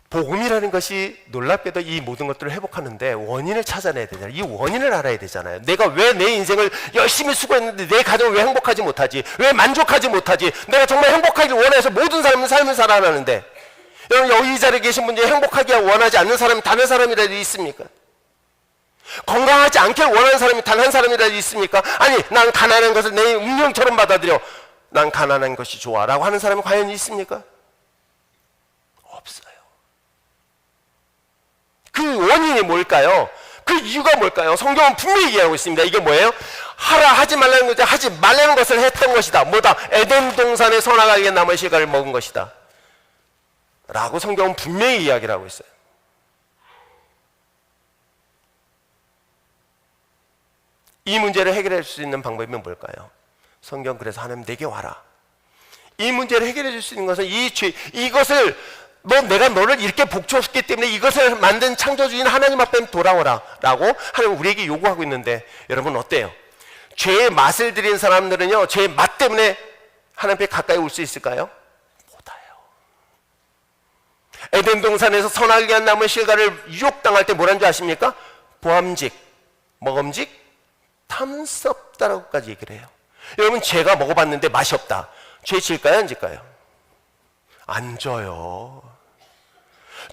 복음이라는 것이 놀랍게도 이 모든 것들을 회복하는데 원인을 찾아내야 되잖아요. 이 원인을 알아야 되잖아요. 내가 왜 내 인생을 열심히 수고했는데 내 가정을 왜 행복하지 못하지? 왜 만족하지 못하지? 내가 정말 행복하길 원해서 모든 사람은 삶을 살아가는데, 여러분 여기 이 자리에 계신 분 중에 행복하기 원하지 않는 사람이 단 한 사람이라도 있습니까? 건강하지 않길 원하는 사람이 단 한 사람이라도 있습니까? 아니, 난 가난한 것을 내 운명처럼 받아들여. 난 가난한 것이 좋아 라고 하는 사람이 과연 있습니까? 없어요. 그 원인이 뭘까요? 그 이유가 뭘까요? 성경은 분명히 얘기하고 있습니다. 이게 뭐예요? 하라 하지 말라는 거죠. 하지 말라는 것을 했던 것이다. 뭐다? 에덴 동산에 선악과의 나무의 실과를 먹은 것이다 라고 성경은 분명히 이야기를 하고 있어요. 이 문제를 해결해 줄 수 있는 방법이 뭘까요? 성경 그래서 하나님 내게 와라. 이 문제를 해결해 줄 수 있는 것은 이것을 내가 너를 이렇게 복주었기 때문에 이것을 만든 창조주인 하나님 앞에 돌아오라 라고 하나님 우리에게 요구하고 있는데, 여러분 어때요? 죄의 맛을 들인 사람들은요, 죄의 맛 때문에 하나님 앞에 가까이 올 수 있을까요? 못 와요. 에덴 동산에서 선악을 한 나무의 실과를 유혹당할 때 뭐란 줄 아십니까? 보암직, 먹음직, 탐스럽다라고까지 얘기를 해요. 여러분 죄가 먹어봤는데 맛이 없다. 죄 질까요? 안 질까요? 안 져요.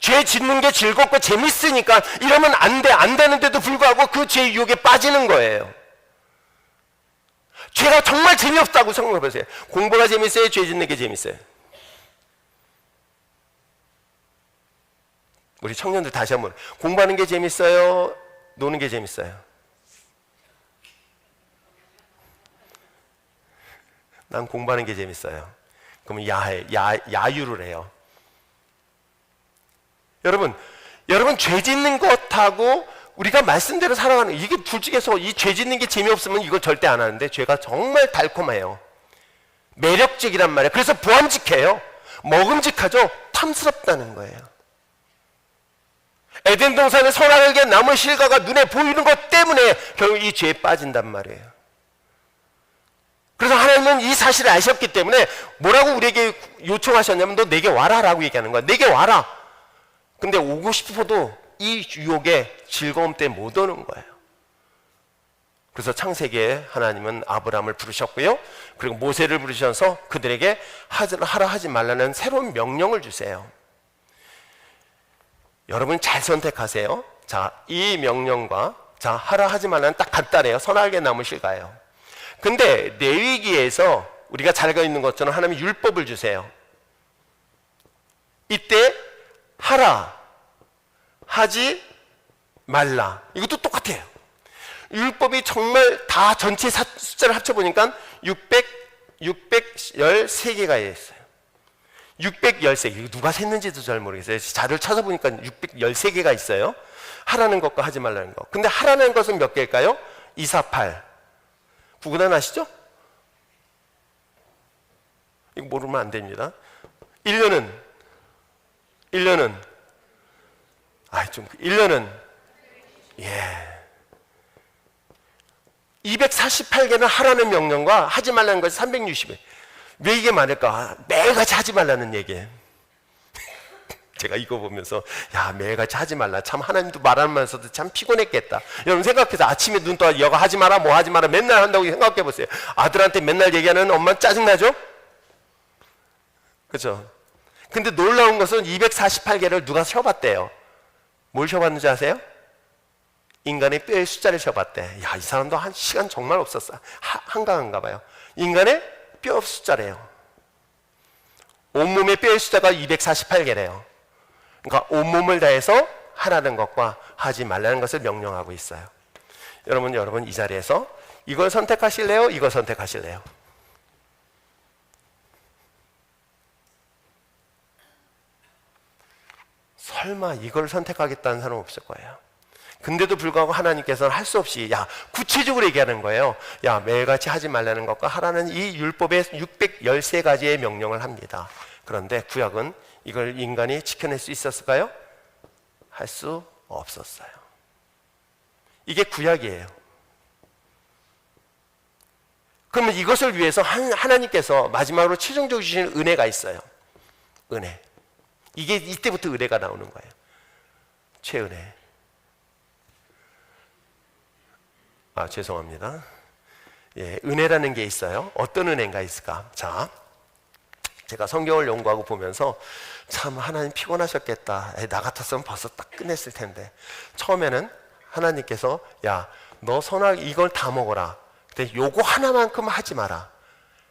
죄 짓는 게 즐겁고 재밌으니까 이러면 안 돼, 안 되는데도 불구하고 그 죄의 유혹에 빠지는 거예요. 죄가 정말 재미없다고 생각해 보세요. 공부가 재밌어요? 죄 짓는 게 재밌어요? 우리 청년들 다시 한번, 공부하는 게 재밌어요? 노는 게 재밌어요? 난 공부하는 게 재밌어요. 그러면 야유를 해요. 여러분 죄 짓는 것하고 우리가 말씀대로 살아가는, 이게 둘 중에서 이 죄 짓는 게 재미없으면 이걸 절대 안 하는데, 죄가 정말 달콤해요. 매력적이란 말이에요. 그래서 보암직해요. 먹음직하죠. 탐스럽다는 거예요. 에덴 동산의 선악을 나무의 실과가 눈에 보이는 것 때문에 결국 이 죄에 빠진단 말이에요. 그래서 하나님은 이 사실을 아셨기 때문에 뭐라고 우리에게 요청하셨냐면, 너 내게 와라 라고 얘기하는 거야. 내게 와라. 근데 오고 싶어도 이 유혹의 즐거움 때문에 못 오는 거예요. 그래서 창세기에 하나님은 아브라함을 부르셨고요, 그리고 모세를 부르셔서 그들에게 하라 하지 말라는 새로운 명령을 주세요. 여러분 잘 선택하세요. 자, 이 명령과 자, 하라 하지 말라는 딱 간단해요. 선악의 나무 실과예요. 근데 레위기에서 우리가 잘 알고 있는 것처럼 하나님이 율법을 주세요. 이때 하라, 하지 말라, 이것도 똑같아요. 율법이 정말 다 전체 숫자를 합쳐보니까 613개가 있어요. 613개. 누가 셌는지도 잘 모르겠어요. 자료를 찾아보니까 613개가 있어요. 하라는 것과 하지 말라는 것. 근데 하라는 것은 몇 개일까요? 2, 4, 8. 구구단 아시죠? 이거 모르면 안 됩니다. 1년은 248개는 하라는 명령과 하지 말라는 것이 360회. 왜 이게 많을까? 매일같이 하지 말라는 얘기예요. 제가 이거 보면서 매일같이 하지 말라, 참 하나님도 말하면서도 참 피곤했겠다. 여러분 생각해서 아침에 눈 떠 여가 하지 마라, 뭐 하지 마라 맨날 한다고 생각해 보세요. 아들한테 맨날 얘기하는 엄마 짜증나죠? 그렇죠? 근데 놀라운 것은 248개를 누가 쉬어봤대요. 뭘 쉬어봤는지 아세요? 인간의 뼈의 숫자를 쉬어봤대. 이 사람도 한 시간 정말 없었어. 한가한가 봐요. 인간의 뼈 숫자래요. 온몸의 뼈의 숫자가 248개래요. 그러니까 온몸을 다해서 하라는 것과 하지 말라는 것을 명령하고 있어요. 여러분 이 자리에서 이걸 선택하실래요? 이걸 선택하실래요? 설마 이걸 선택하겠다는 사람 없을 거예요. 근데도 불구하고 하나님께서는 할 수 없이 구체적으로 얘기하는 거예요. 매일같이 하지 말라는 것과 하라는 이 율법의 613가지의 명령을 합니다. 그런데 구약은 이걸 인간이 지켜낼 수 있었을까요? 할 수 없었어요. 이게 구약이에요. 그러면 이것을 위해서 하나님께서 마지막으로 최종적으로 주시는 은혜가 있어요. 은혜. 이게 이때부터 은혜가 나오는 거예요. 최은혜. 죄송합니다. 은혜라는 게 있어요. 어떤 은혜가 있을까? 자, 제가 성경을 연구하고 보면서 참 하나님 피곤하셨겠다. 나 같았으면 벌써 딱 끝냈을 텐데. 처음에는 하나님께서 너 선악 이걸 다 먹어라. 근데 요거 하나만큼 하지 마라.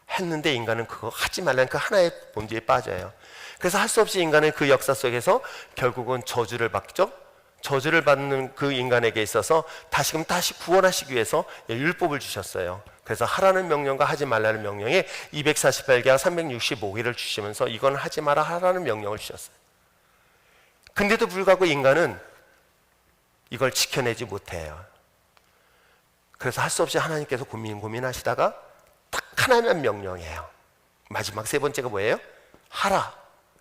했는데 인간은 그거 하지 말라는 그 하나의 본질에 빠져요. 그래서 할 수 없이 인간은 그 역사 속에서 결국은 저주를 받죠. 저주를 받는 그 인간에게 있어서 다시금 다시 구원하시기 위해서 율법을 주셨어요. 그래서 하라는 명령과 하지 말라는 명령에 248개와 365개를 주시면서 이건 하지 마라 하라는 명령을 주셨어요. 근데도 불구하고 인간은 이걸 지켜내지 못해요. 그래서 할 수 없이 하나님께서 고민하시다가 딱 하나만 명령이에요. 마지막 세 번째가 뭐예요? 하라라는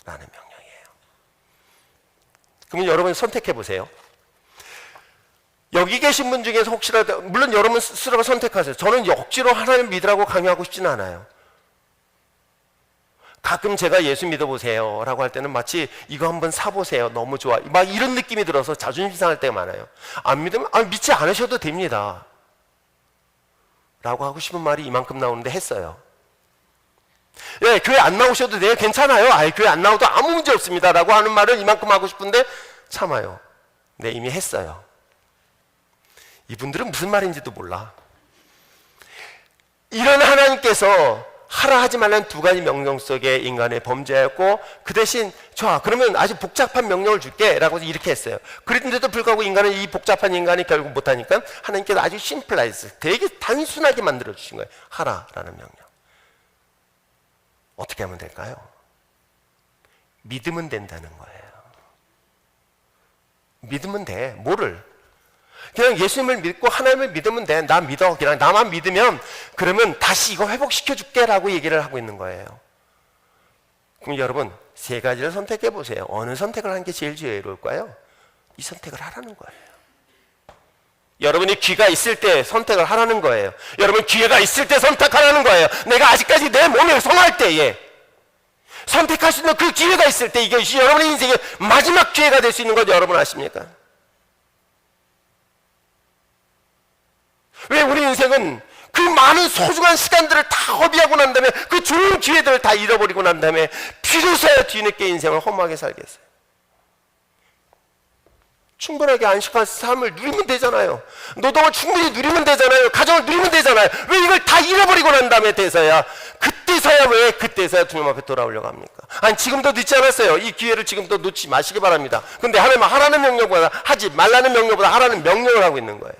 명령이에요. 그러면 여러분 선택해 보세요. 여기 계신 분 중에서 혹시라도, 물론 여러분 스스로가 선택하세요. 저는 억지로 하나님 믿으라고 강요하고 싶지는 않아요. 가끔 제가 예수 믿어보세요 라고 할 때는 마치 이거 한번 사보세요, 너무 좋아, 막 이런 느낌이 들어서 자존심 상할 때가 많아요. 안 믿으면 믿지 않으셔도 됩니다 라고 하고 싶은 말이 이만큼 나오는데 했어요. 예, 교회 안 나오셔도 돼요, 괜찮아요, 교회 안 나오도 아무 문제 없습니다 라고 하는 말을 이만큼 하고 싶은데 참아요. 네, 이미 했어요. 이분들은 무슨 말인지도 몰라. 이런 하나님께서 하라 하지 말라는 두 가지 명령 속에 인간의 범죄였고, 그 대신 좋아, 그러면 아주 복잡한 명령을 줄게 라고 이렇게 했어요. 그런데도 불구하고 인간은 이 복잡한 인간이 결국 못하니까 하나님께서 아주 심플라이즈, 되게 단순하게 만들어 주신 거예요. 하라라는 명령. 어떻게 하면 될까요? 믿으면 된다는 거예요. 믿으면 돼. 뭐를? 그냥 예수님을 믿고 하나님을 믿으면 돼. 나 믿어. 그냥 나만 믿으면 그러면 다시 이거 회복시켜 줄게 라고 얘기를 하고 있는 거예요. 그럼 여러분 세 가지를 선택해 보세요. 어느 선택을 하는 게 제일 지혜로울까요? 이 선택을 하라는 거예요. 여러분이 귀가 있을 때 선택을 하라는 거예요. 여러분 기회가 있을 때 선택하라는 거예요. 내가 아직까지 내 몸에 성할 때에 선택할 수 있는 그 기회가 있을 때, 이게 여러분의 인생의 마지막 기회가 될 수 있는 것 여러분 아십니까? 왜 우리 인생은 그 많은 소중한 시간들을 다 허비하고 난 다음에 그 좋은 기회들을 다 잃어버리고 난 다음에 비로소야 뒤늦게 인생을 허무하게 살겠어요? 충분하게 안식한 삶을 누리면 되잖아요. 노동을 충분히 누리면 되잖아요. 가정을 누리면 되잖아요. 왜 이걸 다 잃어버리고 난 다음에 돼서야, 그때서야 주님 앞에 돌아오려고 합니까? 아니, 지금도 늦지 않았어요. 이 기회를 지금도 놓지 마시기 바랍니다. 근데 하나님은 하라는 명령보다 하지 말라는 명령보다 하라는 명령을 하고 있는 거예요.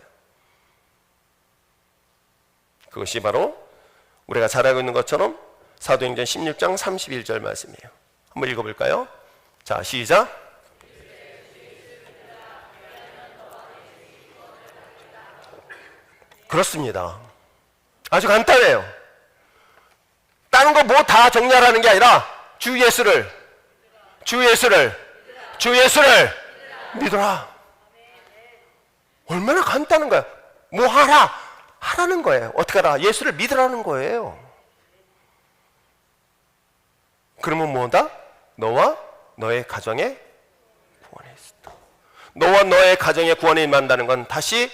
그것이 바로 우리가 잘 알고 있는 것처럼 사도행전 16장 31절 말씀이에요. 한번 읽어볼까요? 자, 시작. 그렇습니다. 아주 간단해요. 다른 거 뭐 다 정리하라는 게 아니라 주 예수를 믿어라. 얼마나 간단한 거야. 뭐 하라는 거예요. 어떻게 하라? 예수를 믿으라는 거예요. 그러면 뭐다? 너와 너의 가정의 구원에 있다. 너와 너의 가정의 구원에 임한다는 건 다시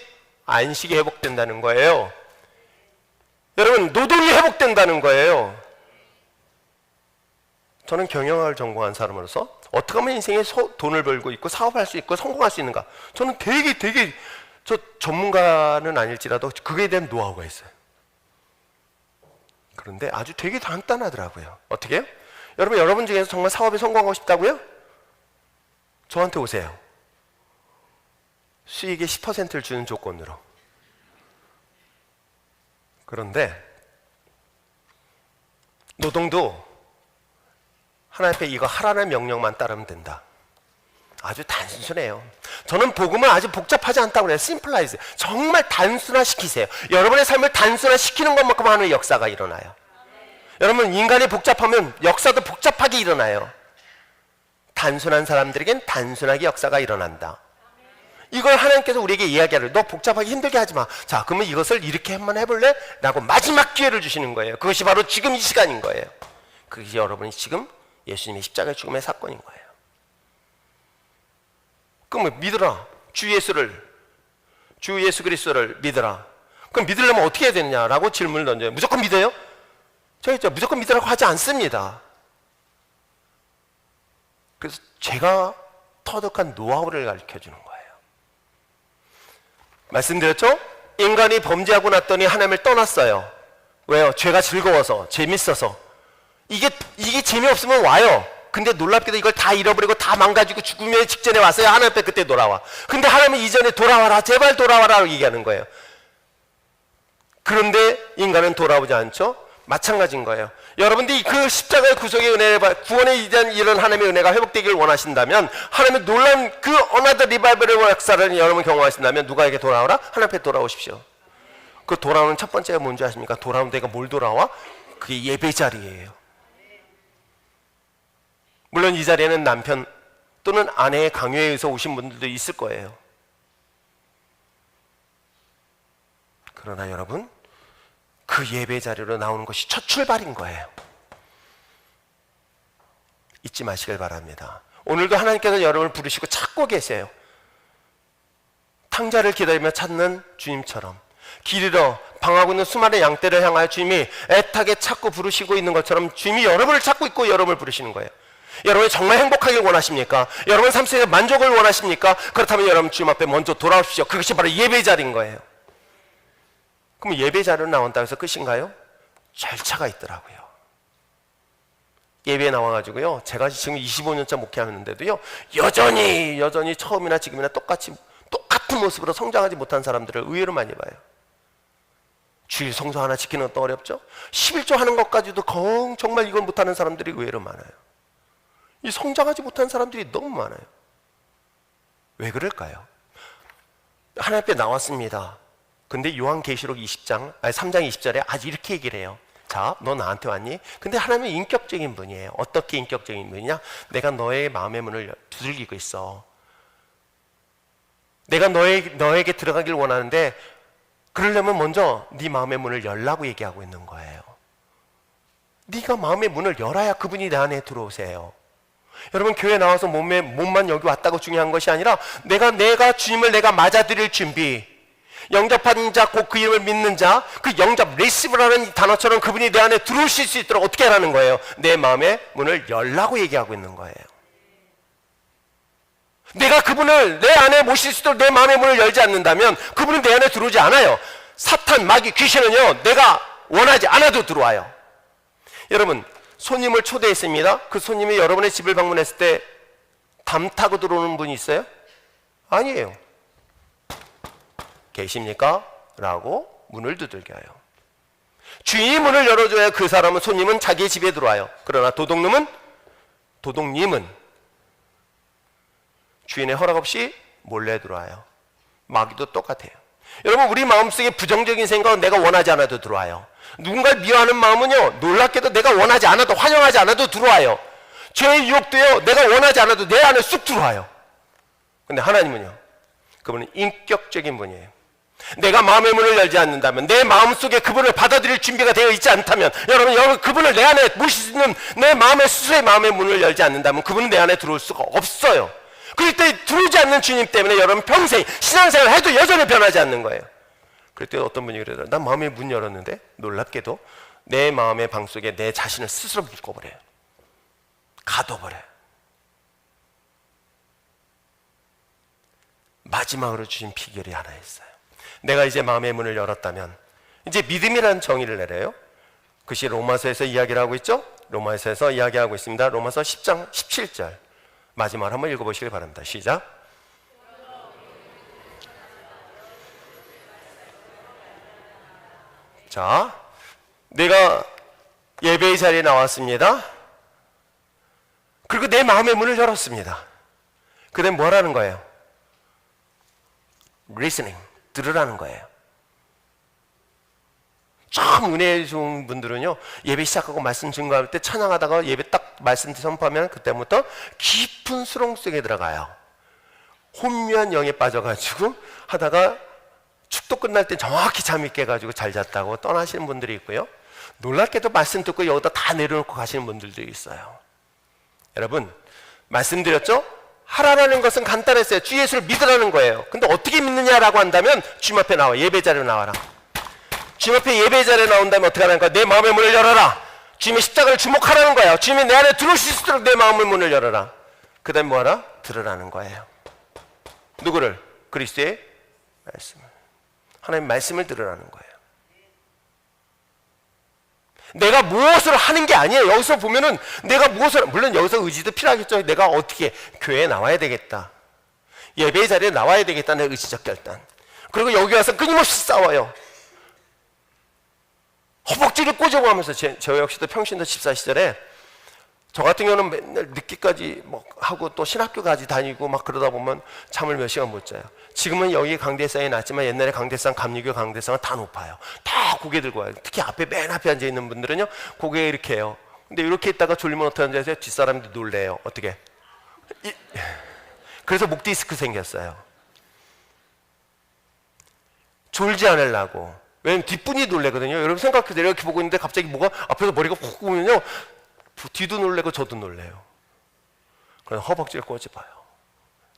안식이 회복된다는 거예요. 여러분, 노동이 회복된다는 거예요. 저는 경영학을 전공한 사람으로서 어떻게 하면 인생에 돈을 벌고 있고 사업할 수 있고 성공할 수 있는가, 저는 되게 저 전문가는 아닐지라도 그거에 대한 노하우가 있어요. 그런데 아주 되게 간단하더라고요. 어떻게 해요? 여러분 중에서 정말 사업에 성공하고 싶다고요? 저한테 오세요. 수익의 10%를 주는 조건으로. 그런데 노동도 하나님 앞에 이거 하라는 명령만 따르면 된다. 아주 단순해요. 저는 복음은 아주 복잡하지 않다고 그래요. 심플라이즈. 정말 단순화시키세요. 여러분의 삶을 단순화시키는 것만큼 하는 역사가 일어나요. 여러분, 인간이 복잡하면 역사도 복잡하게 일어나요. 단순한 사람들에겐 단순하게 역사가 일어난다. 이걸 하나님께서 우리에게 이야기하래요. 너 복잡하게 힘들게 하지 마. 자, 그러면 이것을 이렇게 한번 해볼래? 라고 마지막 기회를 주시는 거예요. 그것이 바로 지금 이 시간인 거예요. 그것이 여러분이 지금 예수님의 십자가 죽음의 사건인 거예요. 그럼 믿으라. 주 예수 그리스도를 믿으라. 그럼 믿으려면 어떻게 해야 되느냐라고 질문을 던져요. 무조건 믿어요? 저희죠, 무조건 믿으라고 하지 않습니다. 그래서 제가 터득한 노하우를 가르쳐주는 거예요. 말씀드렸죠? 인간이 범죄하고 났더니 하나님을 떠났어요. 왜요? 죄가 즐거워서, 재밌어서. 이게 재미없으면 와요. 근데 놀랍게도 이걸 다 잃어버리고 다 망가지고 죽음의 직전에 왔어요. 하나님 앞에 그때 돌아와. 근데 하나님은 이전에 돌아와라, 제발 돌아와라 얘기하는 거예요. 그런데 인간은 돌아오지 않죠? 마찬가지인 거예요. 여러분들이 그 십자가의 구속의 은혜를, 구원에 대한 이런 하나님의 은혜가 회복되기를 원하신다면, 하나님의 놀란 그 어나더 리바이벌의 역사를 여러분 경험하신다면 누가에게 돌아오라? 하나님 앞에 돌아오십시오. 그 돌아오는 첫 번째가 뭔지 아십니까? 돌아오는 데가 뭘 돌아와? 그게 예배 자리예요. 물론 이 자리에는 남편 또는 아내의 강요에 의해서 오신 분들도 있을 거예요. 그러나 여러분, 그 예배 자리로 나오는 것이 첫 출발인 거예요. 잊지 마시길 바랍니다. 오늘도 하나님께서 여러분을 부르시고 찾고 계세요. 탕자를 기다리며 찾는 주님처럼, 길 잃어 방황하고 있는 수많은 양떼를 향하여 주님이 애타게 찾고 부르시고 있는 것처럼 주님이 여러분을 찾고 있고 여러분을 부르시는 거예요. 여러분이 정말 행복하길 원하십니까? 여러분 삶 속에 만족을 원하십니까? 그렇다면 여러분 주님 앞에 먼저 돌아오십시오. 그것이 바로 예배 자리인 거예요. 그럼 예배 자리로 나온다고 해서 끝인가요? 절차가 있더라고요. 예배에 나와가지고요, 제가 지금 25년째 목회하는데도요, 여전히 처음이나 지금이나 똑같은 모습으로 성장하지 못한 사람들을 의외로 많이 봐요. 주일 성수 하나 지키는 것도 어렵죠? 11조 하는 것까지도 정말 이걸 못하는 사람들이 의외로 많아요. 이 성장하지 못한 사람들이 너무 많아요. 왜 그럴까요? 하나님 앞에 나왔습니다. 근데 요한계시록 3장 20절에 아주 이렇게 얘기를 해요. 자, 너 나한테 왔니? 근데 하나님은 인격적인 분이에요. 어떻게 인격적인 분이냐? 내가 너의 마음의 문을 두들기고 있어. 내가 너에게 들어가길 원하는데, 그러려면 먼저 네 마음의 문을 열라고 얘기하고 있는 거예요. 네가 마음의 문을 열어야 그분이 내 안에 들어오세요. 여러분, 교회 나와서 몸만 여기 왔다고 중요한 것이 아니라 내가 주님을 내가 맞아들일 준비, 영접한 자, 곧 그 이름을 믿는 자, 그 영접, 리시브라는 단어처럼 그분이 내 안에 들어오실 수 있도록 어떻게 하라는 거예요? 내 마음의 문을 열라고 얘기하고 있는 거예요. 내가 그분을 내 안에 모실 수 있도록 내 마음의 문을 열지 않는다면 그분은 내 안에 들어오지 않아요. 사탄, 마귀, 귀신은요, 내가 원하지 않아도 들어와요. 여러분, 손님을 초대했습니다. 그 손님이 여러분의 집을 방문했을 때 담 타고 들어오는 분이 있어요? 아니에요. 계십니까? 라고 문을 두들겨요. 주인이 문을 열어줘야 그 사람은, 손님은 자기의 집에 들어와요. 그러나 도둑님은 주인의 허락 없이 몰래 들어와요. 마귀도 똑같아요. 여러분, 우리 마음속에 부정적인 생각은 내가 원하지 않아도 들어와요. 누군가를 미워하는 마음은요, 놀랍게도 내가 원하지 않아도, 환영하지 않아도 들어와요. 죄의 유혹도요, 내가 원하지 않아도 내 안에 쑥 들어와요. 근데 하나님은요, 그분은 인격적인 분이에요. 내가 마음의 문을 열지 않는다면, 내 마음속에 그분을 받아들일 준비가 되어 있지 않다면, 여러분 그분을 내 안에 모실 수 있는 내 마음의 스스로의 마음의 문을 열지 않는다면 그분은 내 안에 들어올 수가 없어요. 그럴 때 들어오지 않는 주님 때문에 여러분 평생 신앙생활을 해도 여전히 변하지 않는 거예요. 그럴 때 어떤 분이 그러더라고요. 난 마음의 문 열었는데 놀랍게도 내 마음의 방 속에 내 자신을 스스로 묶어버려요. 가둬버려요. 마지막으로 주신 비결이 하나 있어요. 내가 이제 마음의 문을 열었다면 이제 믿음이라는 정의를 내려요. 그것이 로마서에서 이야기를 하고 있죠. 로마서에서 이야기하고 있습니다. 로마서 10장 17절 마지막으로 한번 읽어보시길 바랍니다. 시작. 자, 내가 예배의 자리에 나왔습니다. 그리고 내 마음의 문을 열었습니다. 그 다음에 뭘 하는 거예요? listening, 들으라는 거예요. 참 은혜 좋은 분들은요, 예배 시작하고 말씀 증거할 때 찬양하다가 예배 딱 말씀 선포하면 그때부터 깊은 수렁 속에 들어가요. 혼미한 영에 빠져가지고 하다가 축도 끝날 때 정확히 잠이 깨가지고 잘 잤다고 떠나시는 분들이 있고요, 놀랍게도 말씀 듣고 여기다 다 내려놓고 가시는 분들도 있어요. 여러분, 말씀드렸죠? 하라라는 것은 간단했어요. 주 예수를 믿으라는 거예요. 근데 어떻게 믿느냐라고 한다면 주님 앞에 나와, 예배 자리로 나와라. 주님 앞에 예배 자리에 나온다면 어떻게 하라는 거야? 내 마음의 문을 열어라. 주님의 십자가를 주목하라는 거예요. 주님이 내 안에 들어올 수 있도록 내 마음의 문을 열어라. 그 다음에 뭐하라? 들으라는 거예요. 누구를? 그리스도의 말씀을. 하나님의 말씀을 들으라는 거예요. 내가 무엇을 하는 게 아니에요. 여기서 보면은 내가 무엇을, 물론 여기서 의지도 필요하겠죠. 내가 어떻게 교회에 나와야 되겠다, 예배의 자리에 나와야 되겠다는 의지적 결단. 그리고 여기 와서 끊임없이 싸워요. 허벅지를 꼬집어가면서 저 역시도 평신도 집사 시절에 저 같은 경우는 맨날 늦게까지 뭐 하고 또 신학교까지 다니고 막 그러다 보면 잠을 몇 시간 못 자요. 지금은 여기 강대상이 낮지만 옛날에 강대상, 감리교 강대상은 다 높아요. 다 고개 들고 와요. 특히 앞에 맨 앞에 앉아 있는 분들은요, 고개 이렇게 해요. 근데 이렇게 있다가 졸리면 어떻게 앉아서 뒷사람들이 놀래요. 어떻게? 그래서 목 디스크 생겼어요. 졸지 않으려고. 왜냐면 뒷분이 놀래거든요. 여러분 생각해서 이렇게 보고 있는데 갑자기 뭐가 앞에서 머리가 훅 오면요, 뒤도 놀래고 저도 놀래요. 그래서 허벅지를 꼬집어요.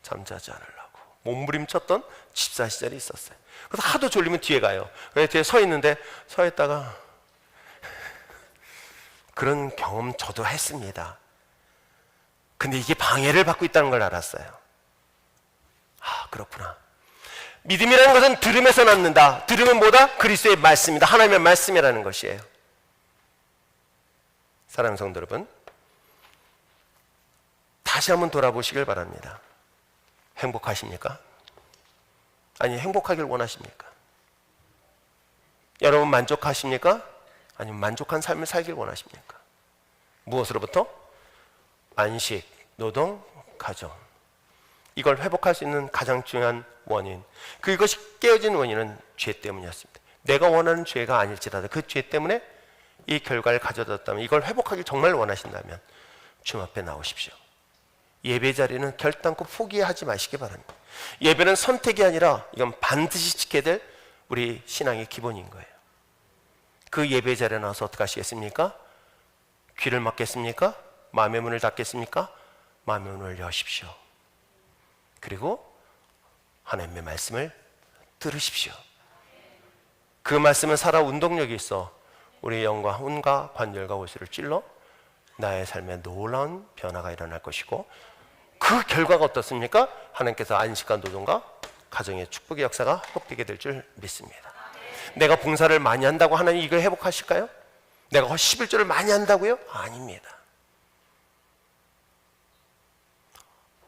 잠자지 않으려고. 몸부림쳤던 집사 시절이 있었어요. 그래서 하도 졸리면 뒤에 가요. 그래서 뒤에 서 있는데, 서 있다가 그런 경험 저도 했습니다. 근데 이게 방해를 받고 있다는 걸 알았어요. 아, 그렇구나. 믿음이라는 것은 들음에서 낳는다. 들음은 뭐다? 그리스도의 말씀이다. 하나님의 말씀이라는 것이에요. 사랑하는 성도 여러분, 다시 한번 돌아보시길 바랍니다. 행복하십니까? 아니, 행복하길 원하십니까? 여러분 만족하십니까? 아니면 만족한 삶을 살길 원하십니까? 무엇으로부터? 안식, 노동, 가정. 이걸 회복할 수 있는 가장 중요한 원인, 그것이 깨어진 원인은 죄 때문이었습니다. 내가 원하는 죄가 아닐지라도 그 죄 때문에 이 결과를 가져뒀다면, 이걸 회복하기 정말 원하신다면 주님 앞에 나오십시오. 예배 자리는 결단코 포기하지 마시기 바랍니다. 예배는 선택이 아니라 이건 반드시 지켜야 될 우리 신앙의 기본인 거예요. 그 예배 자리에 나와서 어떻게 하시겠습니까? 귀를 막겠습니까? 마음의 문을 닫겠습니까? 마음의 문을 여십시오. 그리고 하나님의 말씀을 들으십시오. 그 말씀은 살아 운동력이 있어 우리의 영과 혼과 관절과 골수를 찔러 나의 삶에 놀라운 변화가 일어날 것이고, 그 결과가 어떻습니까? 하나님께서 안식과 노동과 가정의 축복의 역사가 회복되게 될 줄 믿습니다. 내가 봉사를 많이 한다고 하나님 이걸 회복하실까요? 내가 11조를 많이 한다고요? 아닙니다.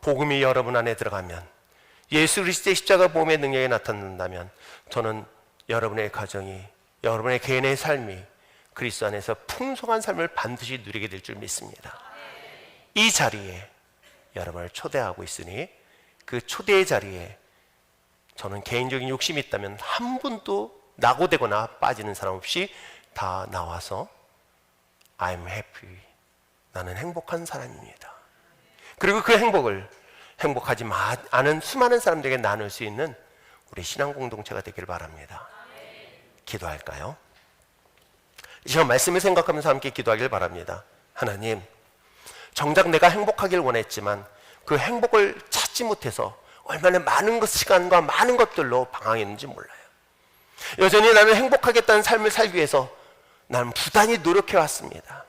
복음이 여러분 안에 들어가면, 예수 그리스도의 십자가 보험의 능력이 나타난다면, 저는 여러분의 가정이, 여러분의 개인의 삶이 그리스도 안에서 풍성한 삶을 반드시 누리게 될 줄 믿습니다. 이 자리에 여러분을 초대하고 있으니, 그 초대의 자리에 저는 개인적인 욕심이 있다면 한 분도 낙오되거나 빠지는 사람 없이 다 나와서 I'm happy, 나는 행복한 사람입니다. 그리고 그 행복을 행복하지 않은 수많은 사람들에게 나눌 수 있는 우리 신앙 공동체가 되길 바랍니다. 기도할까요? 이 시간 말씀을 생각하면서 함께 기도하길 바랍니다. 하나님, 정작 내가 행복하길 원했지만 그 행복을 찾지 못해서 얼마나 많은 시간과 많은 것들로 방황했는지 몰라요. 여전히 나는 행복하겠다는 삶을 살기 위해서 나는 부단히 노력해 왔습니다.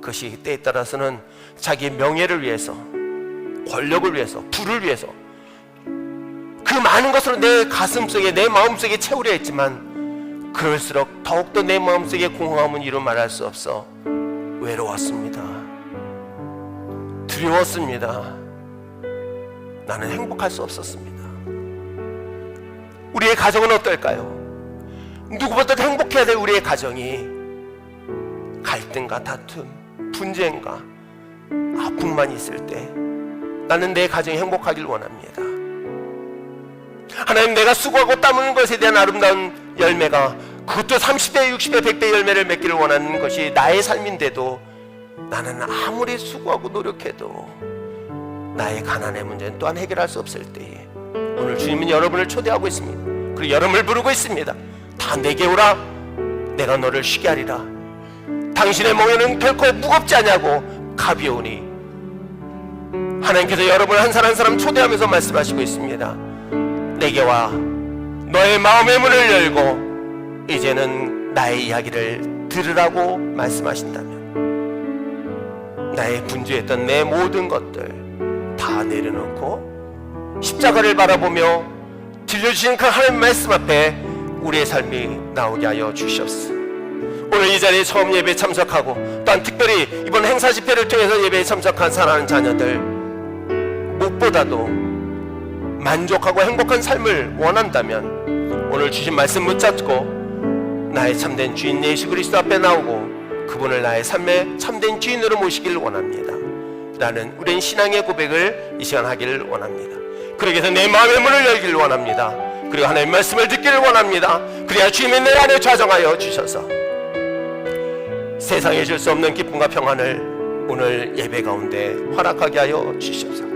그것이 때에 따라서는 자기의 명예를 위해서, 권력을 위해서, 부를 위해서 그 많은 것으로 내 가슴속에, 내 마음속에 채우려 했지만, 그럴수록 더욱더 내 마음속에 공허함은 이루 말할 수 없어 외로웠습니다. 두려웠습니다. 나는 행복할 수 없었습니다. 우리의 가정은 어떨까요? 누구보다도 행복해야 될 우리의 가정이 갈등과 다툼, 분쟁과 아픔만 있을 때 나는 내 가정이 행복하길 원합니다. 하나님, 내가 수고하고 땀 흘린 것에 대한 아름다운 열매가, 그것도 30배, 60배, 100배 열매를 맺기를 원하는 것이 나의 삶인데도 나는 아무리 수고하고 노력해도 나의 가난의 문제는 또한 해결할 수 없을 때에 오늘 주님은 여러분을 초대하고 있습니다. 그리고 여러분을 부르고 있습니다. 다 내게 오라, 내가 너를 쉬게 하리라. 당신의 멍에는 결코 무겁지 않냐고 가벼우니. 하나님께서 여러분을 한 사람 한 사람 초대하면서 말씀하시고 있습니다. 내게 와, 너의 마음의 문을 열고 이제는 나의 이야기를 들으라고 말씀하신다면, 나의 분주했던 내 모든 것들 다 내려놓고 십자가를 바라보며 들려주신 그 하나님 말씀 앞에 우리의 삶이 나오게 하여 주시옵소서. 오늘 이 자리에 처음 예배에 참석하고 또한 특별히 이번 행사 집회를 통해서 예배에 참석한 사랑하는 자녀들, 무엇보다도 만족하고 행복한 삶을 원한다면 오늘 주신 말씀 붙잡고 나의 참된 주인 예수 그리스도 앞에 나오고 그분을 나의 삶의 참된 주인으로 모시길 원합니다 라는 우린 신앙의 고백을 이 시간 하기를 원합니다. 그러기 위해서 내 마음의 문을 열기를 원합니다. 그리고 하나님의 말씀을 듣기를 원합니다. 그래야 주님이 내 안에 좌정하여 주셔서 세상에 줄 수 없는 기쁨과 평안을 오늘 예배 가운데 허락하게 하여 주시옵소서.